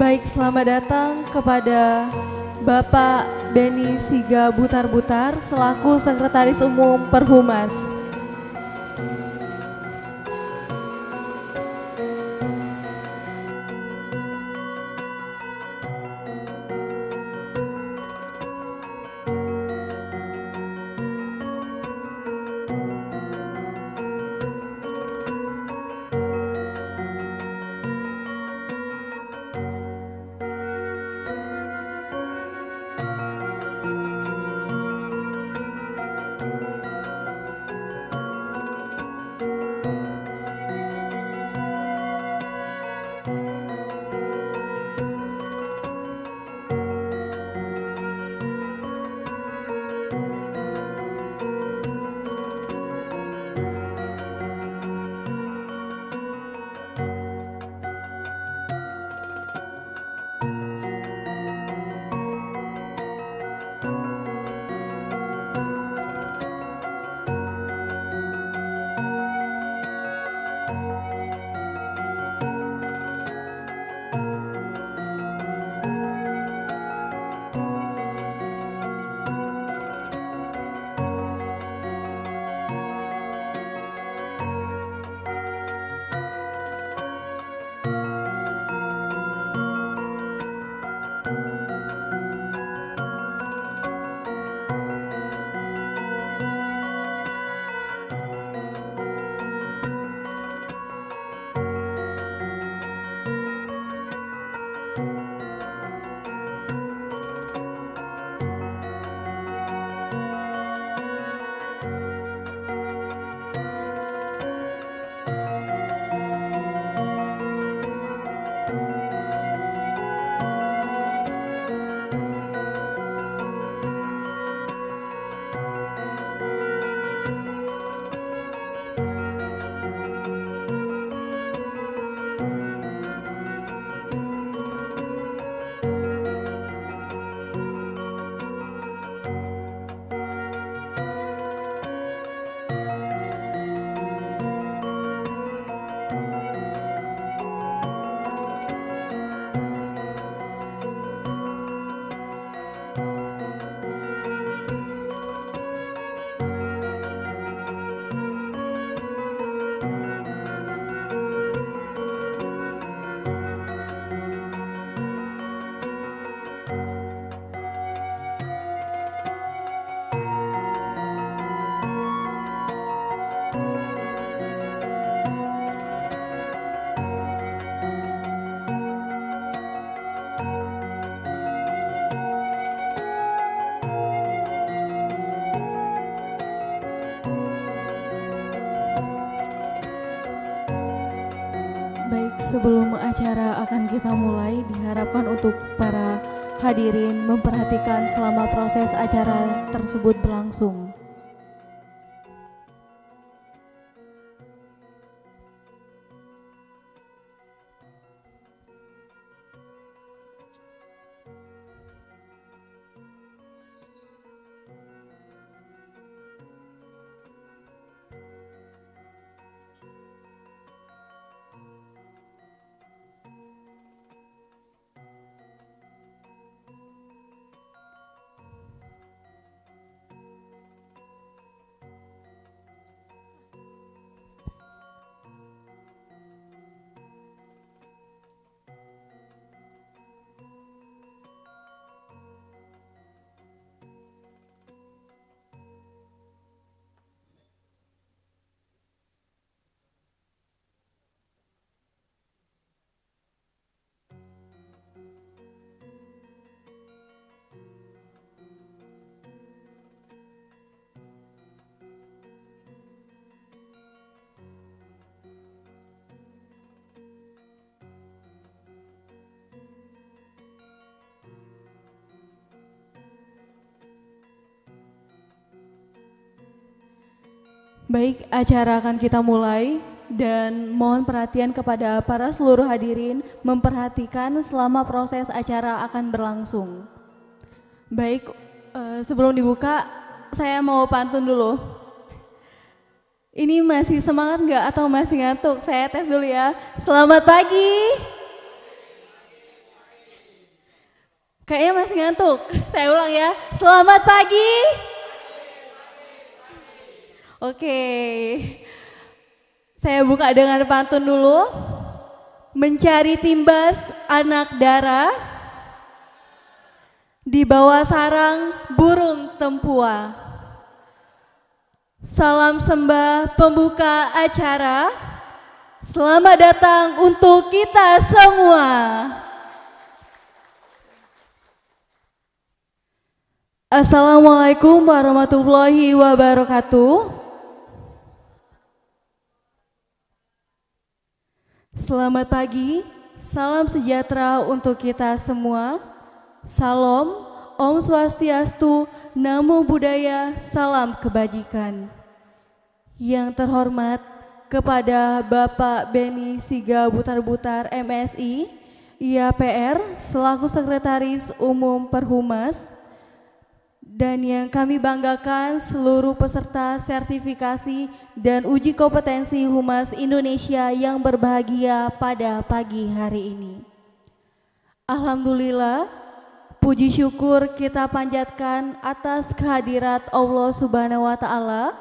Baik, selamat datang kepada Bapak Beni Siga Butar-Butar selaku Sekretaris Umum Perhumas. sebelum acara akan kita mulai, diharapkan untuk para hadirin memperhatikan selama proses acara tersebut berlangsung. Baik, acara akan kita mulai dan mohon perhatian kepada para seluruh hadirin memperhatikan selama proses acara akan berlangsung. Baik, sebelum dibuka saya mau pantun dulu. Ini masih semangat nggak atau masih ngantuk? Saya tes dulu ya. Selamat pagi. Kayaknya masih ngantuk. Saya ulang ya. Selamat pagi. Oke, saya buka dengan pantun dulu. Mencari timbas anak dara, di bawah sarang burung tempua. Salam sembah pembuka acara, selamat datang untuk kita semua. Assalamualaikum warahmatullahi wabarakatuh. Selamat pagi, salam sejahtera untuk kita semua. Salam, Om Swastiastu, Namo Buddhaya, salam kebajikan. Yang terhormat kepada Bapak Beni Siga Butar-Butar MSI, IAPR, selaku Sekretaris Umum Perhumas, dan yang kami banggakan seluruh peserta sertifikasi dan uji kompetensi Humas Indonesia yang berbahagia pada pagi hari ini. Alhamdulillah, puji syukur kita panjatkan atas kehadirat Allah Subhanahu wa Ta'ala,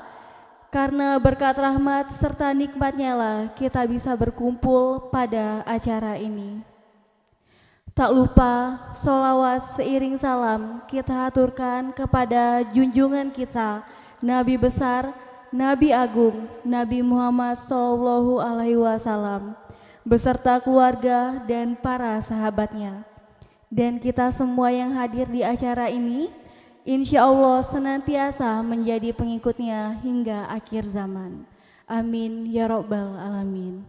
karena berkat rahmat serta nikmatnya lah kita bisa berkumpul pada acara ini. Tak lupa sholawat seiring salam kita aturkan kepada junjungan kita, Nabi besar, Nabi agung, Nabi Muhammad Sallallahu Alaihi Wasallam, beserta keluarga dan para sahabatnya. Dan kita semua yang hadir di acara ini, insya Allah senantiasa menjadi pengikutnya hingga akhir zaman. Amin ya Rabbal Alamin.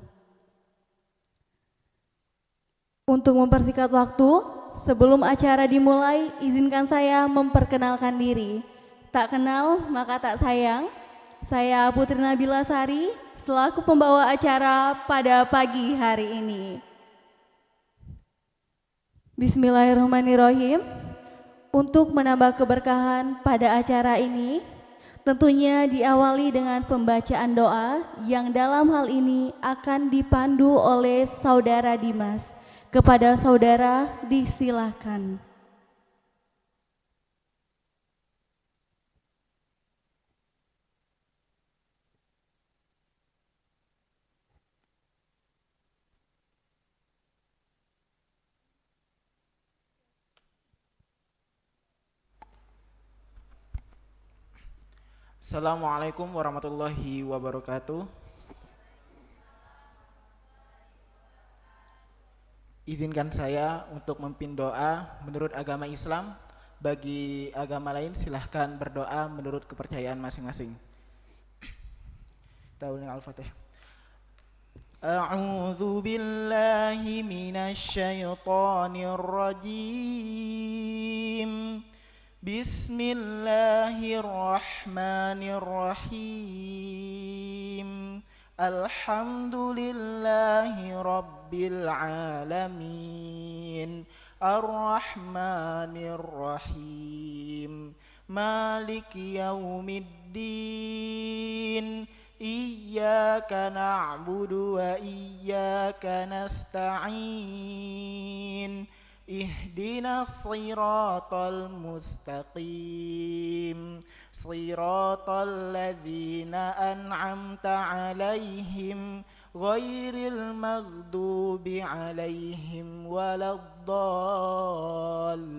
Untuk mempersingkat waktu, sebelum acara dimulai, izinkan saya memperkenalkan diri. Tak kenal, maka tak sayang. Saya Putri Nabila Sari, selaku pembawa acara pada pagi hari ini. Bismillahirrahmanirrahim. Untuk menambah keberkahan pada acara ini, tentunya diawali dengan pembacaan doa yang dalam hal ini akan dipandu oleh Saudara Dimas. Kepada saudara disilahkan. Assalamualaikum warahmatullahi wabarakatuh. Izinkan saya untuk memimpin doa menurut agama Islam. Bagi agama lain silahkan berdoa menurut kepercayaan masing-masing. Al-Fatihah. أعوذ بالله من الشيطان الرجيم بسم الله الرحمن الرحيم الحمد لله رب العالمين الرحمن الرحيم مالك يوم الدين إياك نعبد وإياك نستعين اهدنا الصراط المستقيم صراط الذين أنعمت عليهم غير المغضوب عليهم ولا الضالين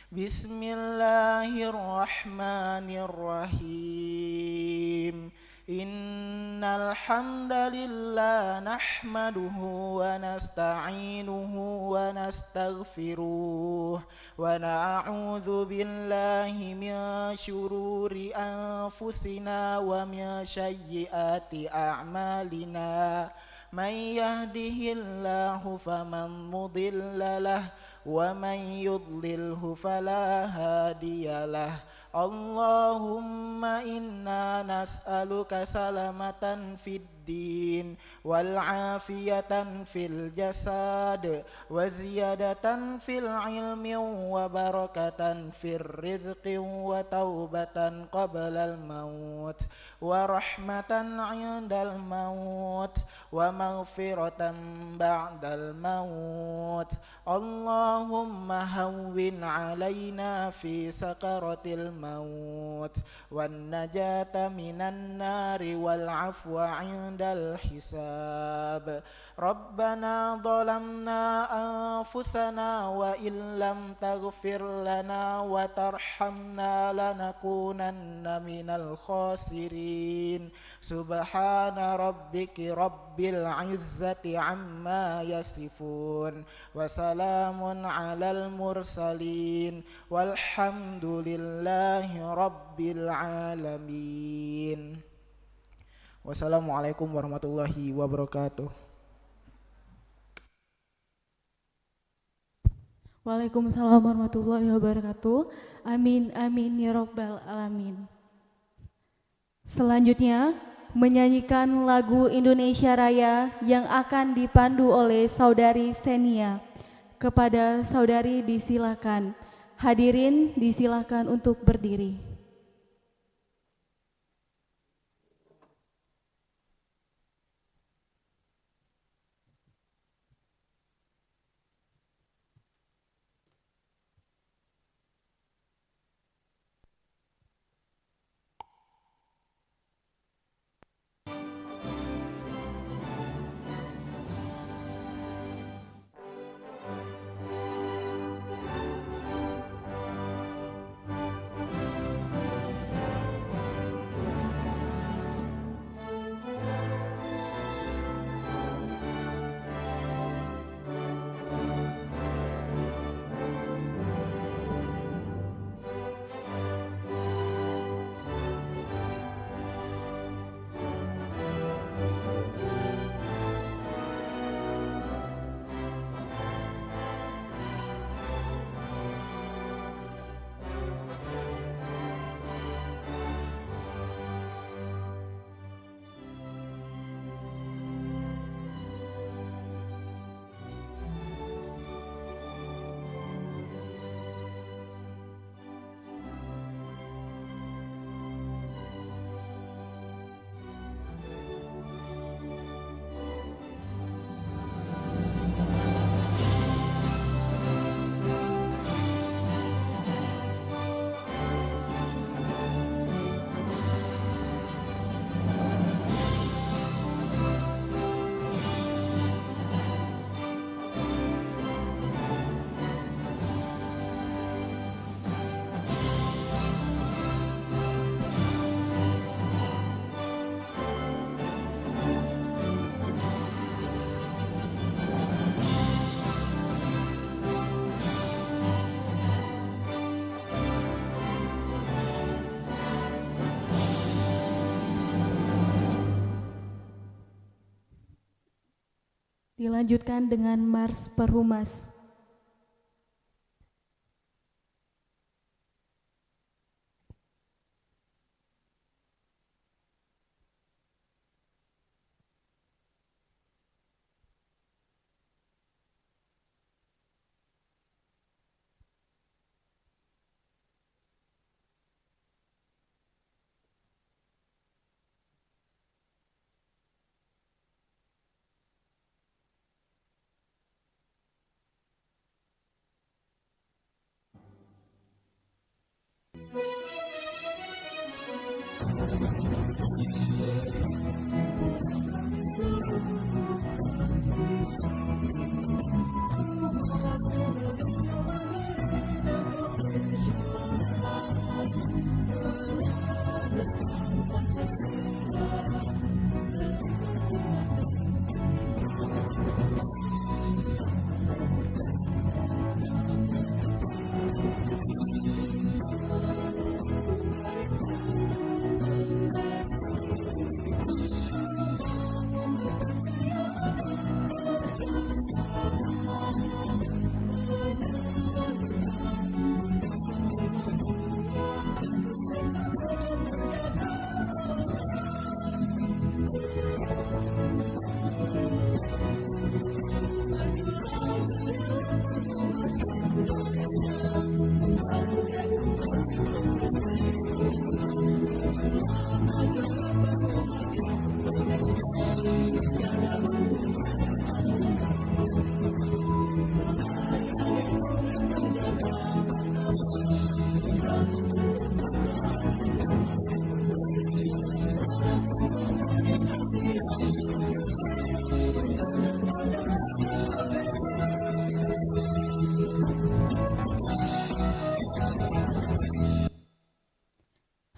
بسم الله الرحمن الرحيم إن الحمد لله نحمده ونستعينه ونستغفره ونعوذ بالله من شرور أنفسنا ومن سيئات أعمالنا من يهده الله فمن مضل له ومن يضلله فلا هادي له اللهم إنا نسألك سلامة في الدين والعافية في الجسد وزيادة في العلم وبركة في الرزق وتوبة قبل الموت ورحمة عند الموت ومغفرة بعد الموت اللهم هون علينا في سكرة الموت والنجاة من النار والعفو عند الحساب ربنا ظلمنا أنفسنا وإن لم تغفر لنا وترحمنا لنكونن من الخاسرين سبحان ربك رب العزة عما يصفون وسلام على المرسلين والحمد لله رب العالمين. Wassalamualaikum warahmatullahi wabarakatuh. Waalaikumsalam warahmatullahi wabarakatuh. Amin amin ya rabbal alamin. Selanjutnya menyanyikan lagu Indonesia Raya yang akan dipandu oleh Saudari Senia. Kepada saudari disilakan. Hadirin disilakan untuk berdiri. Dilanjutkan dengan Mars Perhumas.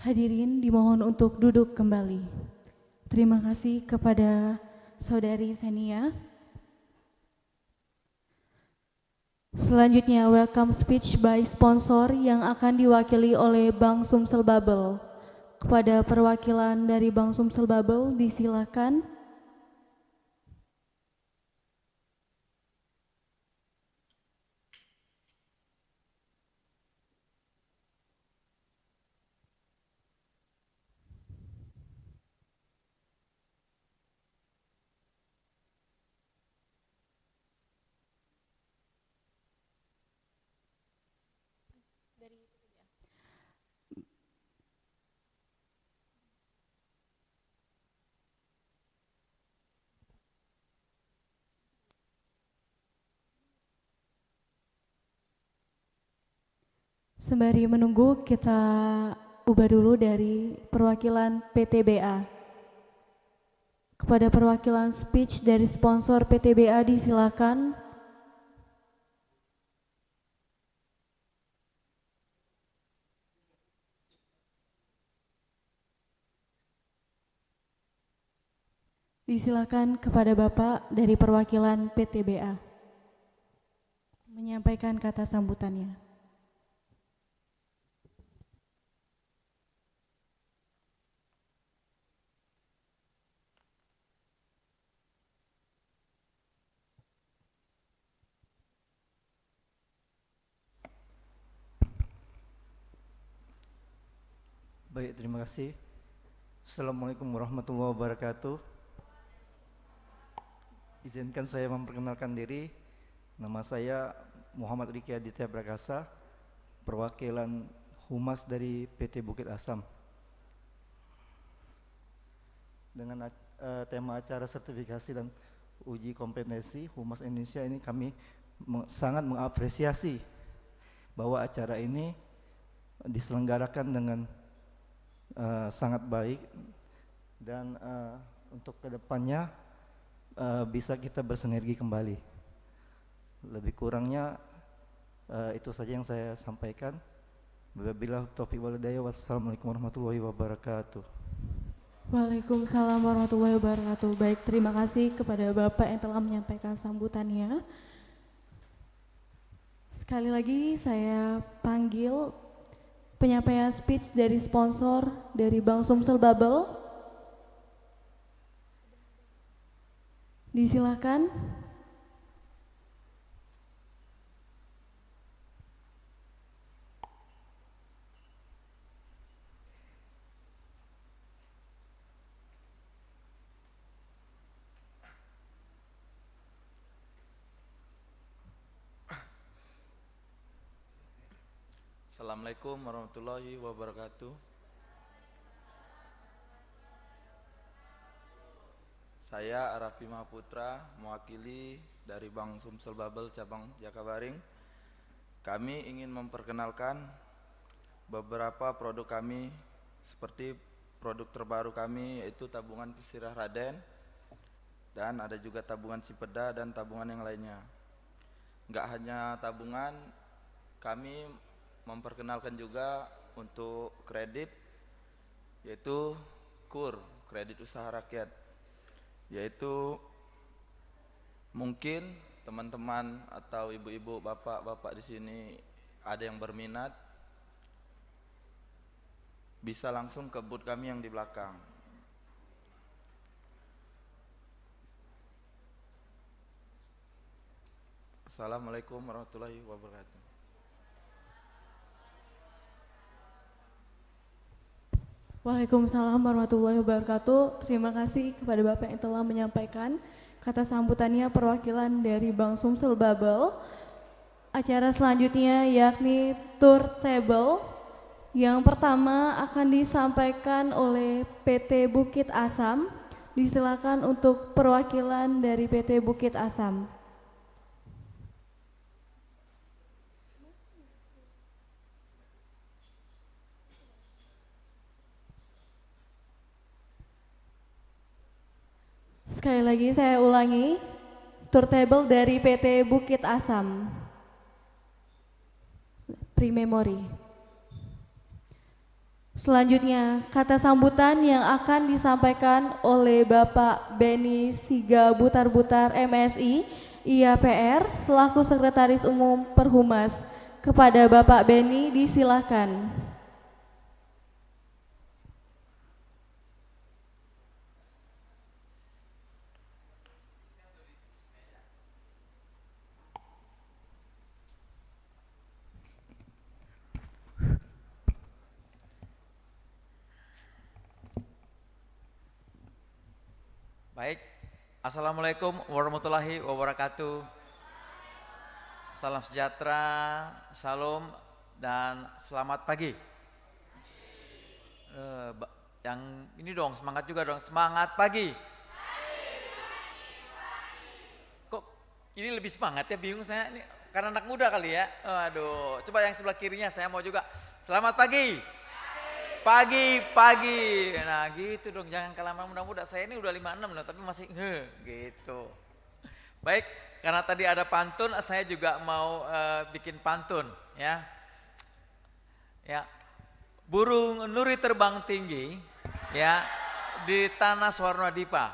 Hadirin dimohon untuk duduk kembali. Terima kasih kepada Saudari Senia. Selanjutnya welcome speech by sponsor yang akan diwakili oleh Bank Sumsel Babel. Kepada perwakilan dari Bank Sumsel Babel disilakan. Sembari menunggu, kita ubah dulu dari perwakilan PTBA. Kepada perwakilan speech dari sponsor PTBA disilakan. Disilakan kepada Bapak dari perwakilan PTBA menyampaikan kata sambutannya. Baik, terima kasih. Assalamualaikum warahmatullahi wabarakatuh. Izinkan saya memperkenalkan diri. Nama saya Muhammad Riki Aditya Prakasa, perwakilan Humas dari PT Bukit Asam. Dengan tema acara sertifikasi dan uji kompetensi Humas Indonesia ini, kami sangat mengapresiasi bahwa acara ini diselenggarakan dengan sangat baik dan untuk kedepannya bisa kita bersinergi kembali. Lebih kurangnya itu saja yang saya sampaikan. Wabillahi taufiq wal hidayah. Wassalamualaikum warahmatullahi wabarakatuh. Waalaikumsalam warahmatullahi wabarakatuh. Baik, terima kasih kepada Bapak yang telah menyampaikan sambutannya. Sekali lagi saya panggil penyampaian speech dari sponsor dari Bank Sumsel Babel. Disilakan. Assalamualaikum warahmatullahi wabarakatuh. Saya Arafi Mahaputra, mewakili dari Bank Sumsel Babel Cabang Jakabaring. Kami ingin memperkenalkan beberapa produk kami, seperti produk terbaru kami yaitu tabungan Pesirah Raden, dan ada juga tabungan Sipeda dan tabungan yang lainnya. Enggak hanya tabungan, kami memperkenalkan juga untuk kredit, yaitu KUR, kredit usaha rakyat, yaitu mungkin teman-teman atau ibu-ibu, bapak-bapak di sini ada yang berminat, bisa langsung ke booth kami yang di belakang. Assalamualaikum warahmatullahi wabarakatuh. Waalaikumsalam warahmatullahi wabarakatuh. Terima kasih kepada Bapak yang telah menyampaikan kata sambutannya perwakilan dari Bank Sumsel Babel. Acara selanjutnya yakni Tour Table. Yang pertama akan disampaikan oleh PT Bukit Asam. Disilakan untuk perwakilan dari PT Bukit Asam. Sekali lagi saya ulangi, turntable dari PT Bukit Asam, Primemori. Selanjutnya, kata sambutan yang akan disampaikan oleh Bapak Beni Siga Butar-Butar MSI, IAPR, selaku Sekretaris Umum Perhumas. Kepada Bapak Beni, disilakan. Baik, Assalamualaikum warahmatullahi wabarakatuh. Salam sejahtera, salam, dan selamat pagi. Yang ini dong, semangat juga dong, semangat pagi. Kok ini lebih semangat ya, bingung saya, ini karena anak muda kali ya. Aduh, coba yang sebelah kirinya saya mau juga, selamat pagi. Pagi. Nah gitu dong, jangan kelamaan muda-muda. Saya ini udah 56 loh, tapi masih gitu. Baik, karena tadi ada pantun, saya juga mau bikin pantun ya. Ya. Burung nuri terbang tinggi ya di tanah Swarnadipa.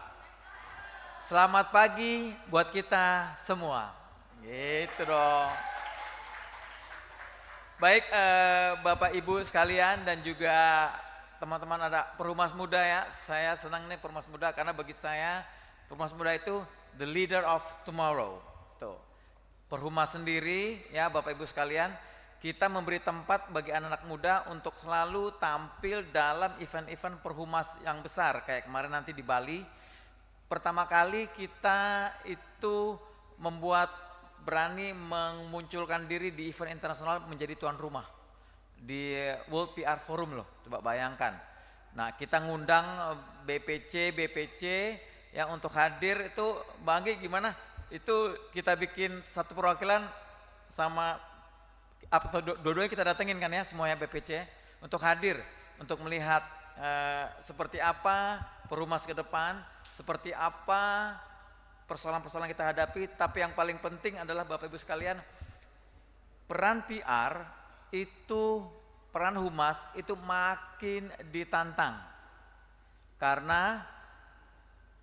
Selamat pagi buat kita semua. Gitu dong. Baik, Bapak Ibu sekalian dan juga teman-teman ada Perhumas Muda ya. Saya senang nih Perhumas Muda karena bagi saya Perhumas Muda itu the leader of tomorrow. Tuh. Perhumas sendiri ya Bapak Ibu sekalian, kita memberi tempat bagi anak-anak muda untuk selalu tampil dalam event-event Perhumas yang besar kayak kemarin nanti di Bali. Pertama kali kita itu berani memunculkan diri di event internasional menjadi tuan rumah di World PR Forum loh, coba bayangkan. Nah kita ngundang BPC ya untuk hadir itu. Bang Anggi gimana? Itu kita bikin satu perwakilan sama dua-duanya kita datengin kan ya semuanya BPC untuk hadir, untuk melihat seperti apa Perhumas ke depan, seperti apa persoalan-persoalan kita hadapi. Tapi yang paling penting adalah Bapak Ibu sekalian, peran PR itu, peran humas itu makin ditantang. Karena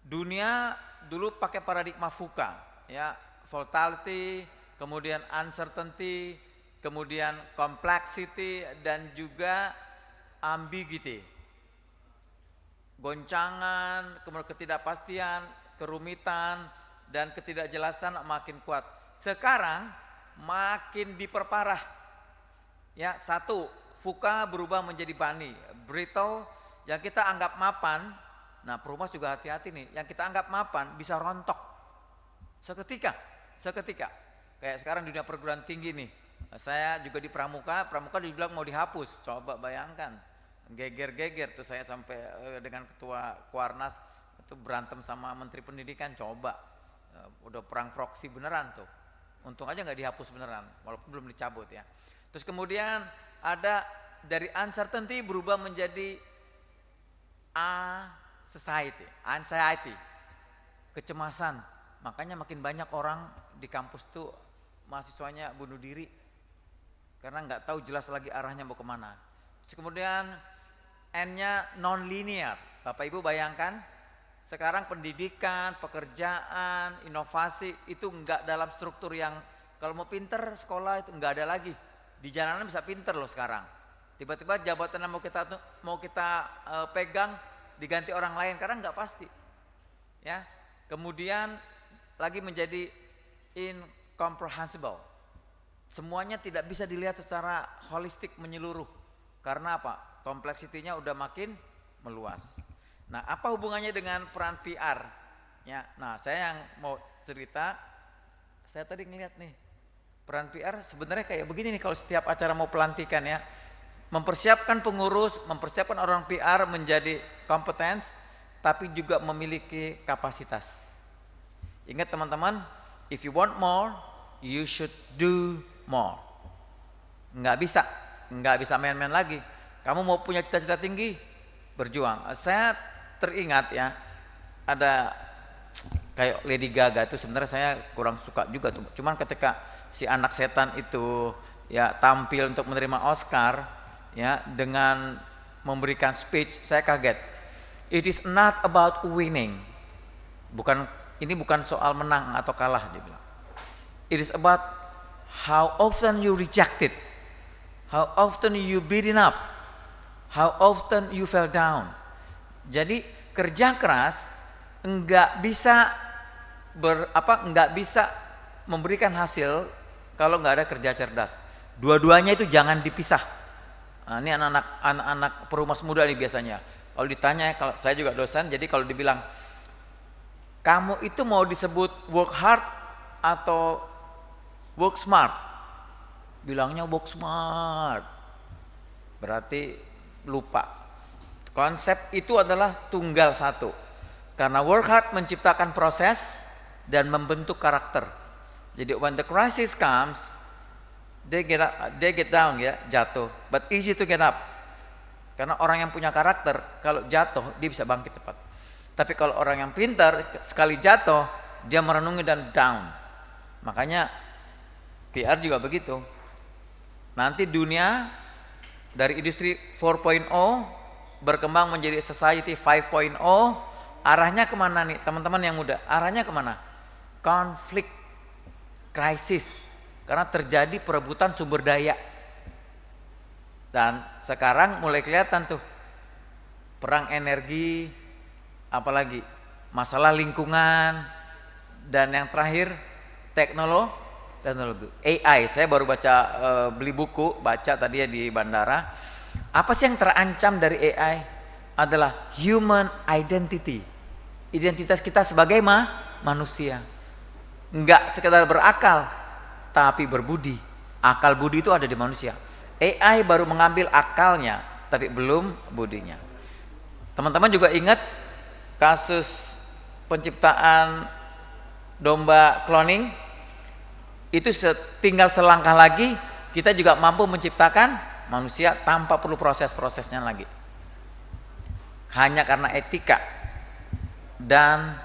dunia dulu pakai paradigma VUCA ya, volatility, kemudian uncertainty, kemudian complexity, dan juga ambiguity. Goncangan, kemudian ketidakpastian, kerumitan, dan ketidakjelasan makin kuat. Sekarang makin diperparah. Ya, satu, VUCA berubah menjadi BANI, brittle, yang kita anggap mapan. Nah, Perhumas juga hati-hati nih, yang kita anggap mapan bisa rontok seketika. Kayak sekarang dunia perguruan tinggi nih, Saya juga di Pramuka dibilang mau dihapus. Coba bayangkan, geger-geger tuh saya sampai dengan ketua Kuarnas itu berantem sama Menteri Pendidikan. Coba, udah perang proksi beneran tuh. Untung aja nggak dihapus beneran, walaupun belum dicabut ya. Terus kemudian ada dari uncertainty berubah menjadi anxiety, kecemasan. Makanya makin banyak orang di kampus tuh mahasiswanya bunuh diri karena nggak tahu jelas lagi arahnya mau kemana. Terus kemudian N-nya non-linear. Bapak Ibu bayangkan sekarang pendidikan, pekerjaan, inovasi itu nggak dalam struktur yang kalau mau pinter sekolah itu nggak ada lagi. Di jalanan bisa pinter loh sekarang. Tiba-tiba jabatan yang mau kita pegang diganti orang lain karena nggak pasti. Ya. Kemudian lagi menjadi incomprehensible. Semuanya tidak bisa dilihat secara holistik menyeluruh. Karena apa? Kompleksitinya udah makin meluas. Nah, apa hubungannya dengan peran PR? Ya, nah saya yang mau cerita, saya tadi ngeliat nih, peran PR sebenarnya kayak begini nih kalau setiap acara mau pelantikan ya. Mempersiapkan pengurus, mempersiapkan orang PR menjadi kompeten, tapi juga memiliki kapasitas. Ingat teman-teman, if you want more, you should do more. Nggak bisa main-main lagi. Kamu mau punya cita-cita tinggi, berjuang. Saya teringat ya, ada kayak Lady Gaga itu sebenarnya saya kurang suka juga tuh. Cuman ketika si anak setan itu ya tampil untuk menerima Oscar ya dengan memberikan speech, saya kaget. It is not about winning. Ini bukan soal menang atau kalah, dia bilang. It is about how often you rejected, how often you beaten up, how often you fell down. Jadi kerja keras enggak bisa memberikan hasil kalau enggak ada kerja cerdas. Dua-duanya itu jangan dipisah. Nah, ini anak-anak perumas muda nih biasanya. Kalau ditanya, kalau saya juga dosen, jadi kalau dibilang kamu itu mau disebut work hard atau work smart, bilangnya work smart, berarti lupa. Konsep itu adalah tunggal satu, karena work hard menciptakan proses dan membentuk karakter. Jadi when the crisis comes, they get down ya, jatuh, but easy to get up. Karena orang yang punya karakter, kalau jatuh dia bisa bangkit cepat. Tapi kalau orang yang pintar, sekali jatuh dia merenungi dan down. Makanya PR juga begitu. Nanti dunia dari industri 4.0 berkembang menjadi society 5.0. Arahnya kemana nih teman-teman yang muda? Arahnya kemana? Konflik, krisis. Karena terjadi perebutan sumber daya. Dan sekarang mulai kelihatan tuh perang energi, apalagi masalah lingkungan, dan yang terakhir teknologi AI. Saya baru beli buku, baca tadi ya di bandara. Apa sih yang terancam dari AI? Adalah human identity, identitas kita sebagai manusia. Enggak sekedar berakal, tapi berbudi. Akal budi itu ada di manusia. AI baru mengambil akalnya, tapi belum budinya. Teman-teman juga ingat kasus penciptaan domba cloning, itu tinggal selangkah lagi kita juga mampu menciptakan manusia tanpa perlu proses-prosesnya lagi. Hanya karena etika dan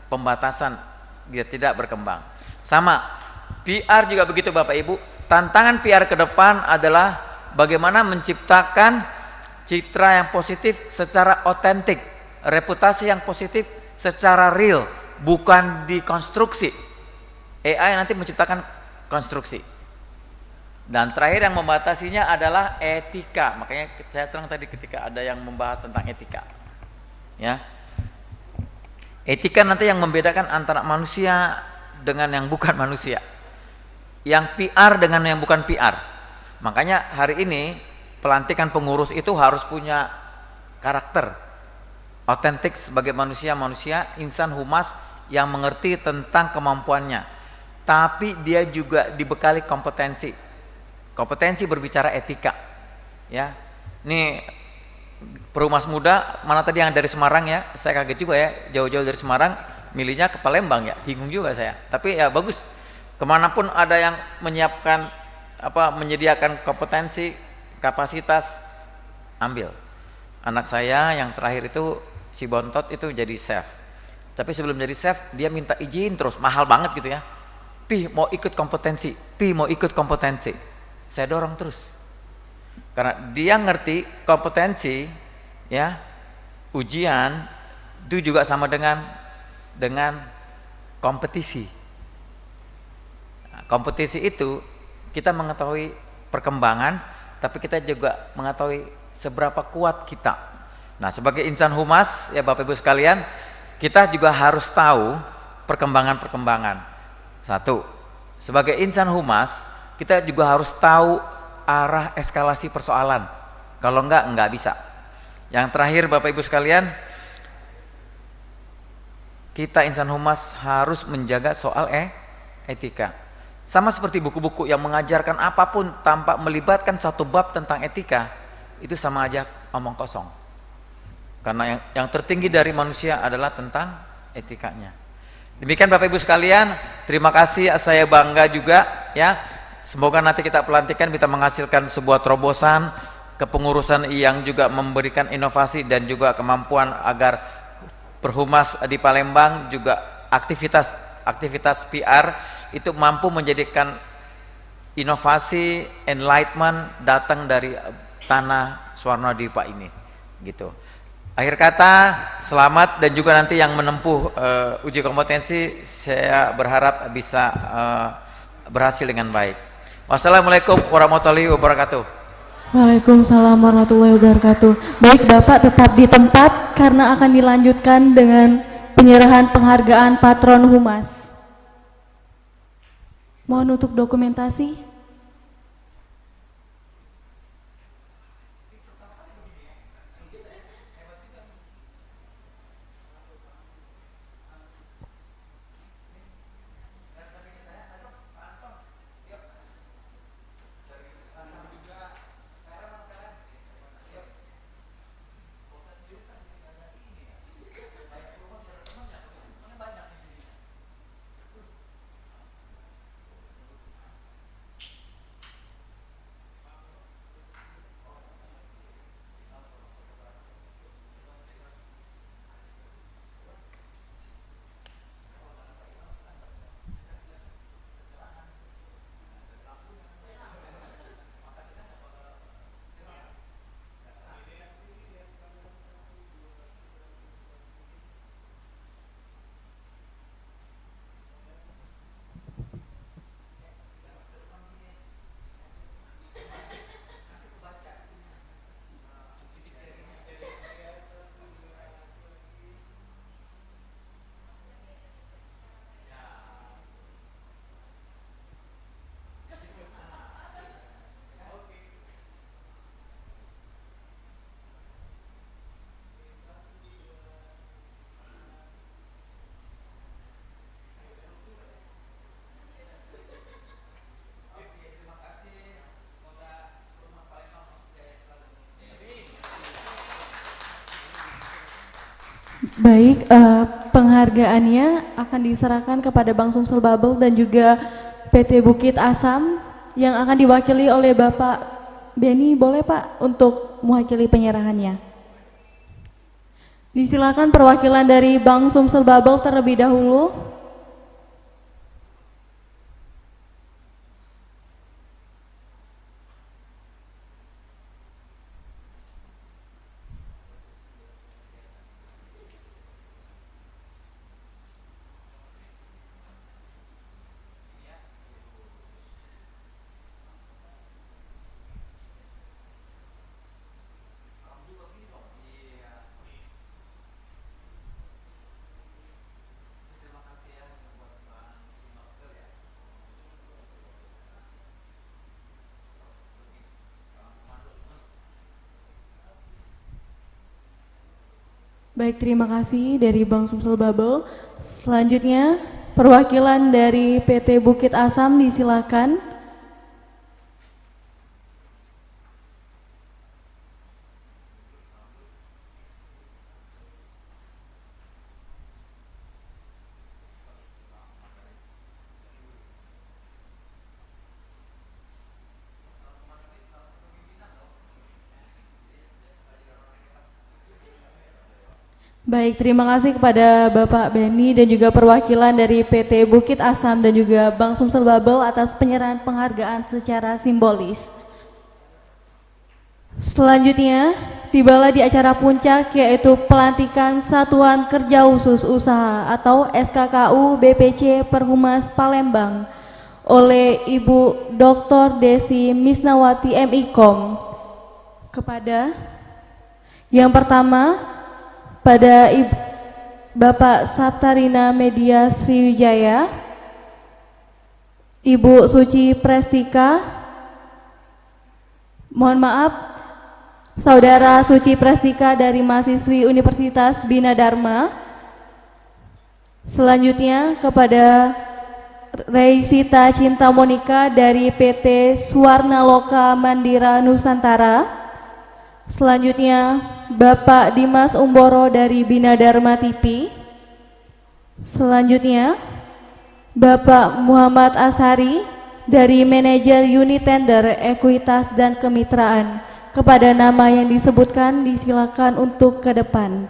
pembatasan dia tidak berkembang. Sama, PR juga begitu Bapak Ibu. Tantangan PR ke depan adalah bagaimana menciptakan citra yang positif secara otentik, reputasi yang positif secara real, bukan dikonstruksi. AI nanti menciptakan konstruksi. Dan terakhir yang membatasinya adalah etika. Makanya saya terang tadi ketika ada yang membahas tentang etika. Ya. Etika nanti yang membedakan antara manusia dengan yang bukan manusia. Yang PR dengan yang bukan PR. Makanya hari ini pelantikan pengurus itu harus punya karakter otentik sebagai manusia, insan humas yang mengerti tentang kemampuannya. Tapi dia juga dibekali kompetensi. kompetensi berbicara etika. Ya, ini perumas muda mana tadi yang dari Semarang ya? Saya kaget juga ya, jauh-jauh dari Semarang, milihnya ke Palembang ya, bingung juga saya. Tapi ya bagus, kemanapun ada yang menyiapkan menyediakan kompetensi, kapasitas, ambil. Anak saya yang terakhir itu si Bontot itu jadi chef. Tapi sebelum jadi chef dia minta izin terus, mahal banget gitu ya. Pi mau ikut kompetensi, Pi mau ikut kompetensi. Saya dorong terus. Karena dia ngerti kompetensi ya, ujian itu juga sama dengan kompetisi. Nah, kompetisi itu kita mengetahui perkembangan, tapi kita juga mengetahui seberapa kuat kita. Nah, sebagai insan humas ya Bapak Ibu sekalian, kita juga harus tahu perkembangan-perkembangan. Satu, sebagai insan humas kita juga harus tahu arah eskalasi persoalan. Kalau enggak bisa. Yang terakhir Bapak Ibu sekalian, kita insan humas harus menjaga soal etika. Sama seperti buku-buku yang mengajarkan apapun tanpa melibatkan satu bab tentang etika, itu sama aja omong kosong. Karena yang tertinggi dari manusia adalah tentang etikanya. Demikian Bapak Ibu sekalian, terima kasih, saya bangga juga ya. Semoga nanti kita pelantikan bisa menghasilkan sebuah terobosan kepengurusan yang juga memberikan inovasi dan juga kemampuan agar perhumas di Palembang juga aktivitas PR itu mampu menjadikan inovasi, enlightenment datang dari tanah Swarnadipa ini gitu. Akhir kata, selamat, dan juga nanti yang menempuh uji kompetensi saya berharap bisa berhasil dengan baik. Wassalamualaikum warahmatullahi wabarakatuh. Waalaikumsalam warahmatullahi wabarakatuh. Baik Bapak tetap di tempat karena akan dilanjutkan dengan penyerahan penghargaan Patron Humas. Mohon untuk dokumentasi. Baik, penghargaannya akan diserahkan kepada Bank Sumsel Bubble dan juga PT Bukit Asam yang akan diwakili oleh Bapak Beni. Boleh Pak untuk mewakili penyerahannya? Disilakan perwakilan dari Bank Sumsel Bubble terlebih dahulu. Baik, terima kasih dari Bank Sumsel Bubble. Selanjutnya, perwakilan dari PT Bukit Asam disilakan. Baik, terima kasih kepada Bapak Beni dan juga perwakilan dari PT Bukit Asam dan juga Bank Sumsel Babel atas penyerahan penghargaan secara simbolis. Selanjutnya, tibalah di acara puncak yaitu pelantikan Satuan Kerja Khusus Usaha atau SKKU BPC Perhumas Palembang oleh Ibu Dr. Desi Misnawati MIKOM. Kepada yang pertama, pada Bapak Saptarina Media Sriwijaya, Ibu Suci Prestika, mohon maaf, Saudara Suci Prestika dari mahasiswi Universitas Bina Dharma. Selanjutnya kepada Reisita Cinta Monika dari PT Suwarna Loka Mandira Nusantara. Selanjutnya Bapak Dimas Umboro dari Bina Dharma TV. Selanjutnya Bapak Muhammad Ashari dari Manajer Unit Tender Ekuitas dan Kemitraan. Kepada nama yang disebutkan disilakan untuk ke depan.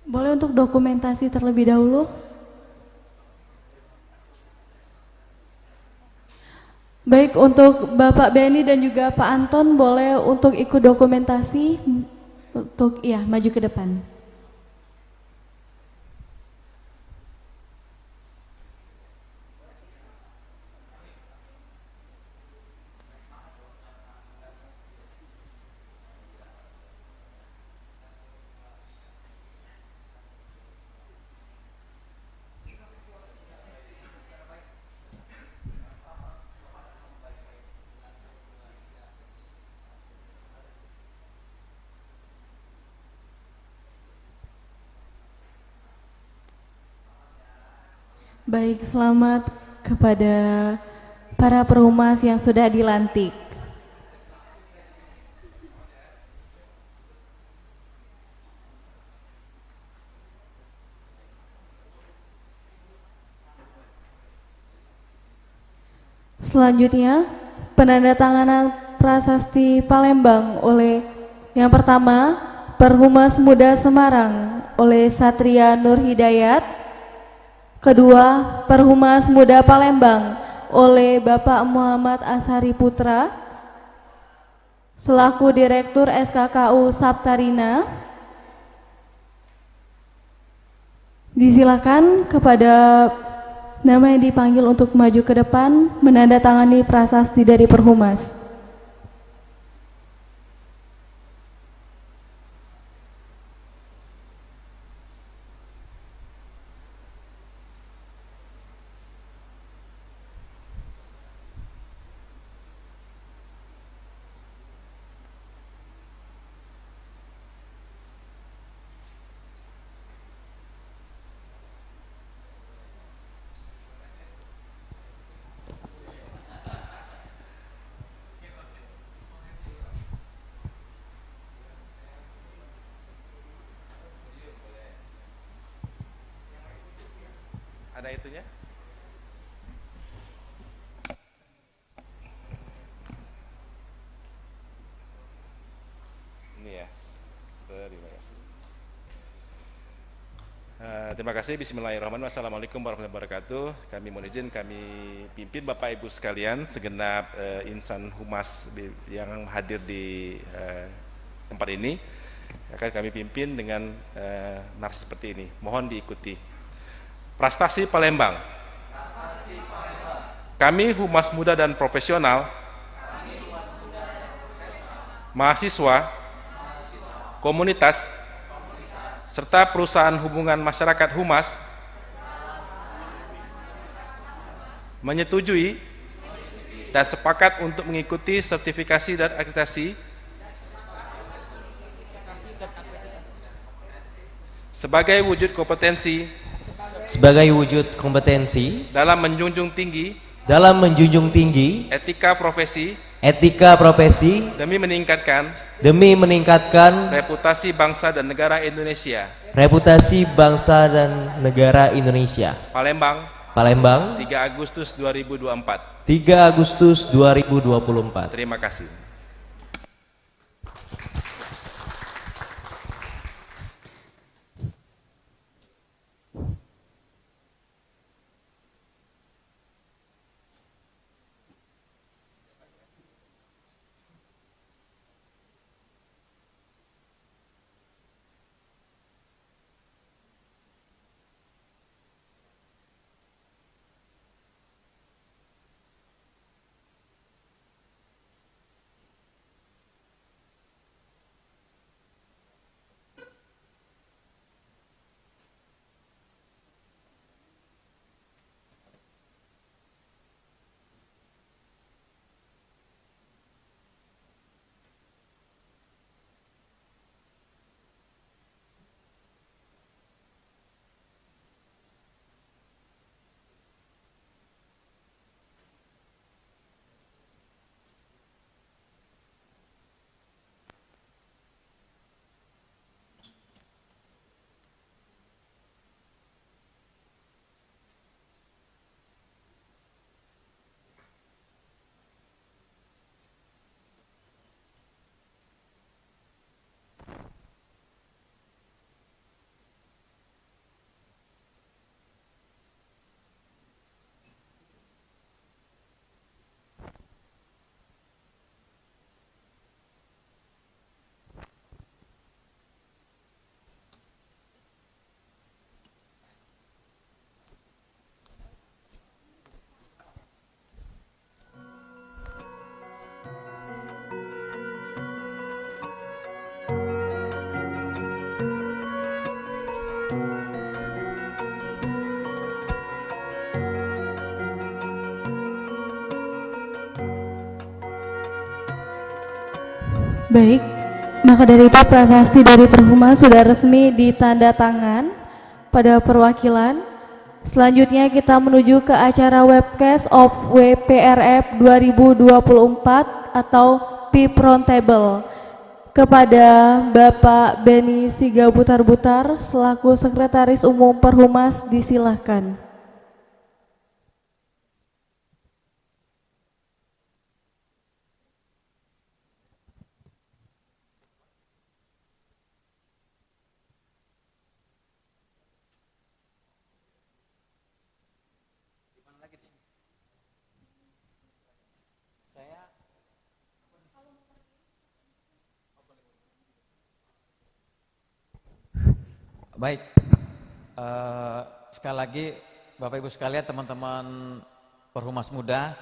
Boleh untuk dokumentasi terlebih dahulu? Baik, untuk Bapak Beni dan juga Pak Anton boleh untuk ikut dokumentasi untuk maju ke depan. Baik, selamat kepada para perhumas yang sudah dilantik. Selanjutnya, penandatanganan prasasti Palembang oleh yang pertama, Perhumas Muda Semarang oleh Satria Nur Hidayat. Kedua, Perhumas Muda Palembang oleh Bapak Muhammad Ashari Putra selaku Direktur SKKU Saptarina. Disilakan kepada nama yang dipanggil untuk maju ke depan menandatangani prasasti dari Perhumas. Ada itunya? Ini ya. Terima kasih. Terima kasih. Bismillahirrahmanirrahim. Assalamualaikum warahmatullahi wabarakatuh. Kami mohon izin kami pimpin Bapak Ibu sekalian segenap insan humas yang hadir di tempat ini akan kami pimpin dengan narasi seperti ini. Mohon diikuti. Prestasi Palembang. Kami humas muda dan profesional mahasiswa, komunitas, serta perusahaan hubungan masyarakat Humas menyetujui dan sepakat untuk mengikuti sertifikasi dan akreditasi sebagai wujud kompetensi dalam menjunjung tinggi etika profesi demi meningkatkan reputasi bangsa dan negara Indonesia. Palembang, 3 Agustus 2024. Terima kasih. Baik, maka dari itu prasasti dari Perhumas sudah resmi ditanda tangan pada perwakilan. Selanjutnya kita menuju ke acara webcast of WPRF 2024 atau PIP Roundtable. Kepada Bapak Beni Sigabutar-Butar selaku Sekretaris Umum Perhumas disilahkan. Baik, sekali lagi Bapak Ibu sekalian, teman-teman Perhumas Muda,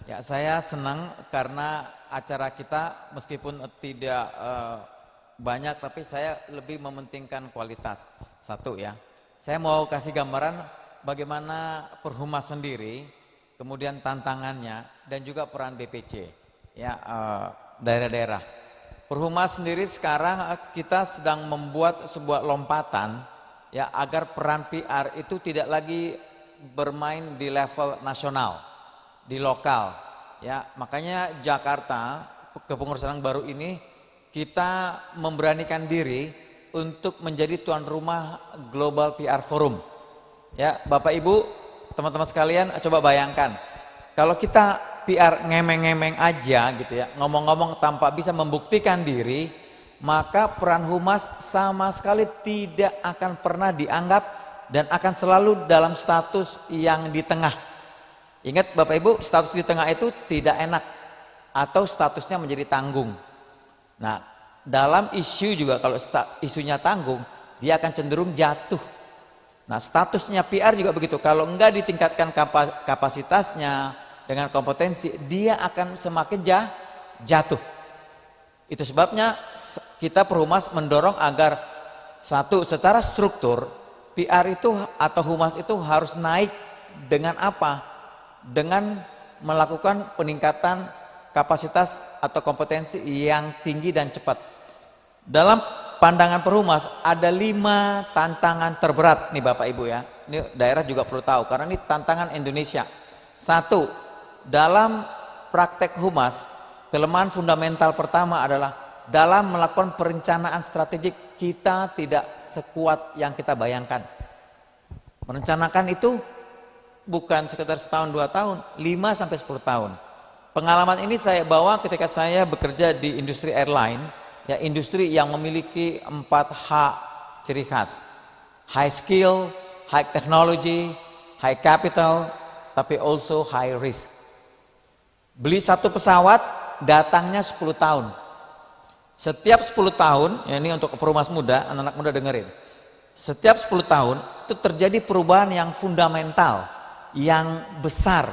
ya saya senang karena acara kita meskipun tidak banyak, tapi saya lebih mementingkan kualitas. Satu ya, saya mau kasih gambaran bagaimana Perhumas sendiri, kemudian tantangannya dan juga peran BPC, ya daerah-daerah. Perhumas sendiri sekarang kita sedang membuat sebuah lompatan ya agar peran PR itu tidak lagi bermain di level nasional, di lokal ya. Makanya Jakarta, kepengurusan baru ini kita memberanikan diri untuk menjadi tuan rumah Global PR Forum. Ya, Bapak Ibu, teman-teman sekalian, coba bayangkan kalau kita PR ngemeng-ngemeng aja gitu ya, ngomong-ngomong tanpa bisa membuktikan diri, maka peran humas sama sekali tidak akan pernah dianggap dan akan selalu dalam status yang di tengah. Ingat Bapak Ibu, status di tengah itu tidak enak atau statusnya menjadi tanggung. Nah, dalam isu juga kalau isunya tanggung, dia akan cenderung jatuh. Nah, statusnya PR juga begitu, kalau enggak ditingkatkan kapasitasnya dengan kompetensi, dia akan semakin jatuh. Itu sebabnya kita Perhumas mendorong agar satu, secara struktur PR itu atau humas itu harus naik dengan apa? Dengan melakukan peningkatan kapasitas atau kompetensi yang tinggi dan cepat. Dalam pandangan Perhumas ada 5 tantangan terberat nih Bapak Ibu ya. Ini daerah juga perlu tahu karena ini tantangan Indonesia. Satu, dalam praktek humas, kelemahan fundamental pertama adalah dalam melakukan perencanaan strategik kita tidak sekuat yang kita bayangkan. Merencanakan itu bukan sekitar setahun 2 tahun, 5 sampai 10 tahun. Pengalaman ini saya bawa ketika saya bekerja di industri airline, ya industri yang memiliki 4H ciri khas. High skill, high technology, high capital, tapi also high risk. Beli satu pesawat datangnya 10 tahun. Setiap 10 tahun, ya ini untuk perumas muda, anak-anak muda dengerin. Setiap 10 tahun itu terjadi perubahan yang fundamental, yang besar.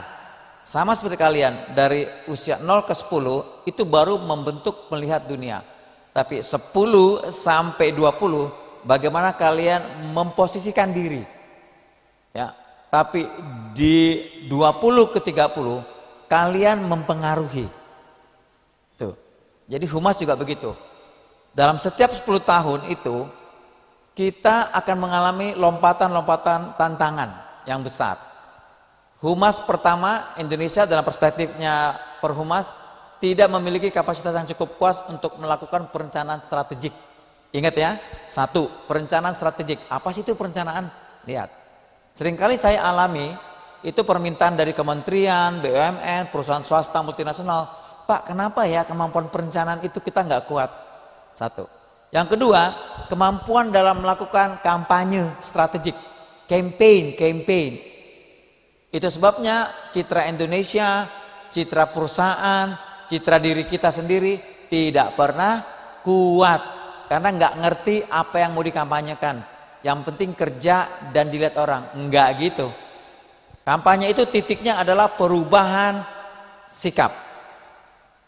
Sama seperti kalian, dari usia 0 ke 10 itu baru membentuk melihat dunia. Tapi 10 sampai 20 bagaimana kalian memposisikan diri. Ya, tapi di 20 ke 30 kalian mempengaruhi. Tuh. Jadi humas juga begitu. Dalam setiap 10 tahun itu kita akan mengalami lompatan-lompatan tantangan yang besar. Humas pertama Indonesia dalam perspektifnya Perhumas tidak memiliki kapasitas yang cukup puas untuk melakukan perencanaan strategik. Ingat ya, satu, perencanaan strategik. Apa sih itu perencanaan? Lihat. Seringkali saya alami itu permintaan dari kementerian, BUMN, perusahaan swasta multinasional. Pak, kenapa ya kemampuan perencanaan itu kita nggak kuat? Satu. Yang kedua, kemampuan dalam melakukan kampanye strategik, campaign. Itu sebabnya citra Indonesia, citra perusahaan, citra diri kita sendiri tidak pernah kuat karena nggak ngerti apa yang mau dikampanyekan. Yang penting kerja dan dilihat orang. Enggak gitu. Kampanye itu titiknya adalah perubahan sikap.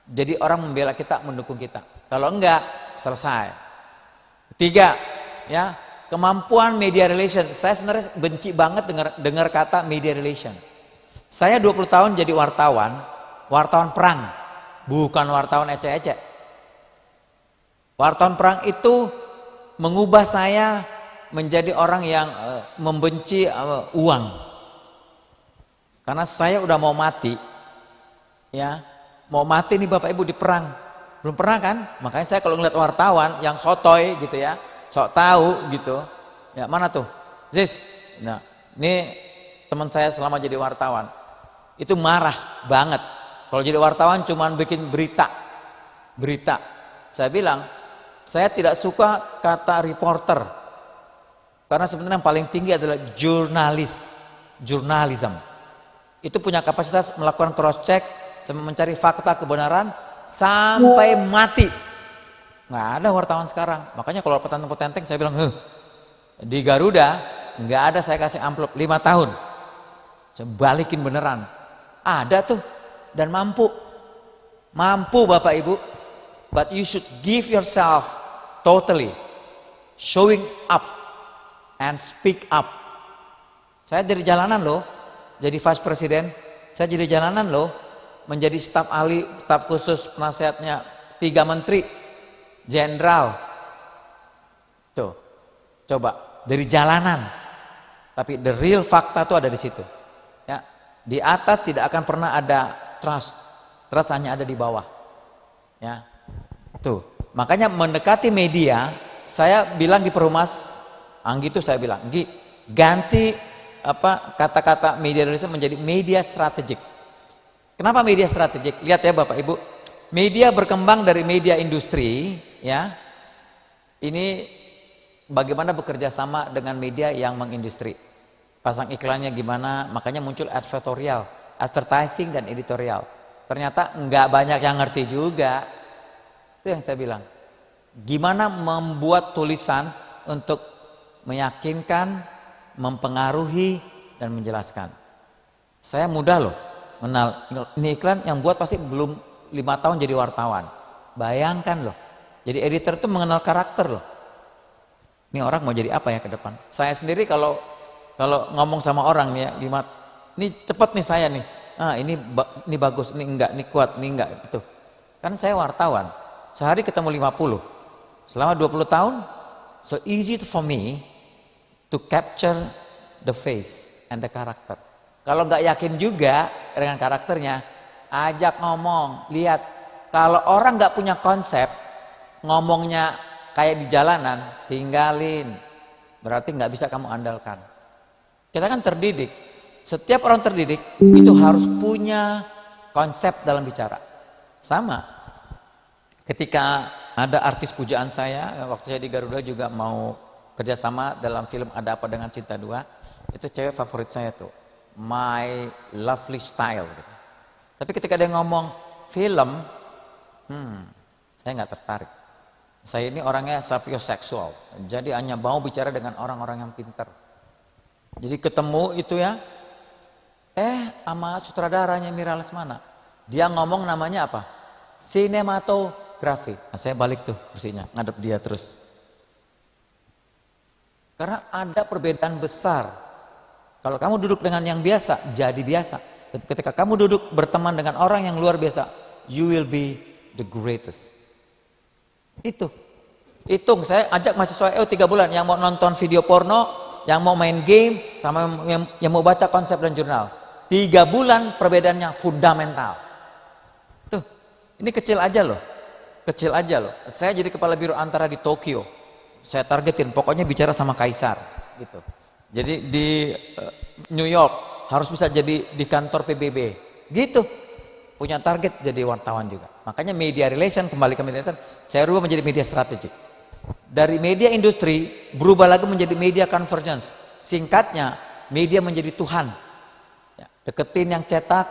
Jadi orang membela kita, mendukung kita. Kalau enggak, selesai. 3, ya, kemampuan media relation. Saya sebenarnya benci banget dengar kata media relation. Saya 20 tahun jadi wartawan perang, bukan wartawan ecek-ecek. Wartawan perang itu mengubah saya menjadi orang yang membenci uang. Karena saya udah mau mati. Ya, mau mati nih Bapak Ibu di perang. Belum pernah kan? Makanya saya kalau ngeliat wartawan yang sotoy gitu ya, sok tahu gitu. Ya, mana tuh? Zis. Nah, ini teman saya selama jadi wartawan. Itu marah banget. Kalau jadi wartawan cuman bikin berita. Saya bilang, saya tidak suka kata reporter. Karena sebenarnya yang paling tinggi adalah jurnalism. Itu punya kapasitas melakukan cross check, mencari fakta kebenaran sampai mati. Nggak ada wartawan sekarang. Makanya kalau petantang-petanteng saya bilang, di Garuda nggak ada saya kasih amplop 5 tahun. Saya balikin beneran. Ada tuh dan mampu Bapak Ibu. But you should give yourself totally, showing up and speak up. Saya dari jalanan loh, jadi vice president. Saya jadi jalanan loh, menjadi staf ahli, staf khusus penasehatnya 3 menteri, jenderal. Tuh, coba dari jalanan. Tapi the real fakta tuh ada di situ. Ya, di atas tidak akan pernah ada trust hanya ada di bawah. Ya, tuh. Makanya mendekati media, saya bilang di Perhumas, Anggi tuh saya bilang, Gi, ganti kata-kata media relation menjadi media strategik. Kenapa media strategik? Lihat ya Bapak Ibu, media berkembang dari media industri, ya. Ini bagaimana bekerja sama dengan media yang mengindustri. Pasang iklannya gimana, makanya muncul advertorial, advertising dan editorial. Ternyata nggak banyak yang ngerti juga. Itu yang saya bilang. Gimana membuat tulisan untuk meyakinkan, mempengaruhi dan menjelaskan. Saya mudah loh. Ini iklan yang buat pasti belum 5 tahun jadi wartawan. Bayangkan loh. Jadi editor itu mengenal karakter loh. Ini orang mau jadi apa ya ke depan? Saya sendiri kalau ngomong sama orang nih ya, ini cepet nih saya nih. Ah, ini bagus, ini enggak, ini kuat, ini enggak gitu. Kan saya wartawan. Sehari ketemu 50. Selama 20 tahun, so easy for me to capture the face and the character. Kalau nggak yakin juga dengan karakternya, ajak ngomong, lihat. Kalau orang nggak punya konsep, ngomongnya kayak di jalanan, tinggalin. Berarti nggak bisa kamu andalkan. Kita kan terdidik. Setiap orang terdidik itu harus punya konsep dalam bicara. Sama. Ketika ada artis pujaan saya, waktu saya di Garuda juga mau kerjasama dalam film Ada Apa Dengan Cinta 2, itu cewek favorit saya tuh, My Lovely Style. Tapi ketika dia ngomong film, saya nggak tertarik. Saya ini orangnya sapioseksual, jadi hanya mau bicara dengan orang-orang yang pintar. Jadi ketemu itu ya, sama sutradaranya Mira Lesmana, dia ngomong namanya apa? Sinematografi. Nah, saya balik tuh kursinya, ngadep dia terus. Karena ada perbedaan besar. Kalau kamu duduk dengan yang biasa, jadi biasa. Ketika kamu duduk berteman dengan orang yang luar biasa, you will be the greatest. Itu. Hitung, saya ajak mahasiswa 3 bulan yang mau nonton video porno, yang mau main game, sama yang mau baca konsep dan jurnal. 3 bulan perbedaannya fundamental. Tuh, ini kecil aja loh. Kecil aja loh. Saya jadi kepala biro antara di Tokyo. Saya targetin, pokoknya bicara sama kaisar gitu. Jadi di New York harus bisa jadi di kantor PBB gitu. Punya target jadi wartawan juga. Makanya media relation, kembali ke media relation, saya rubah menjadi media strategik. Dari media industri berubah lagi menjadi media convergence. Singkatnya, media menjadi Tuhan. Ya, deketin yang cetak,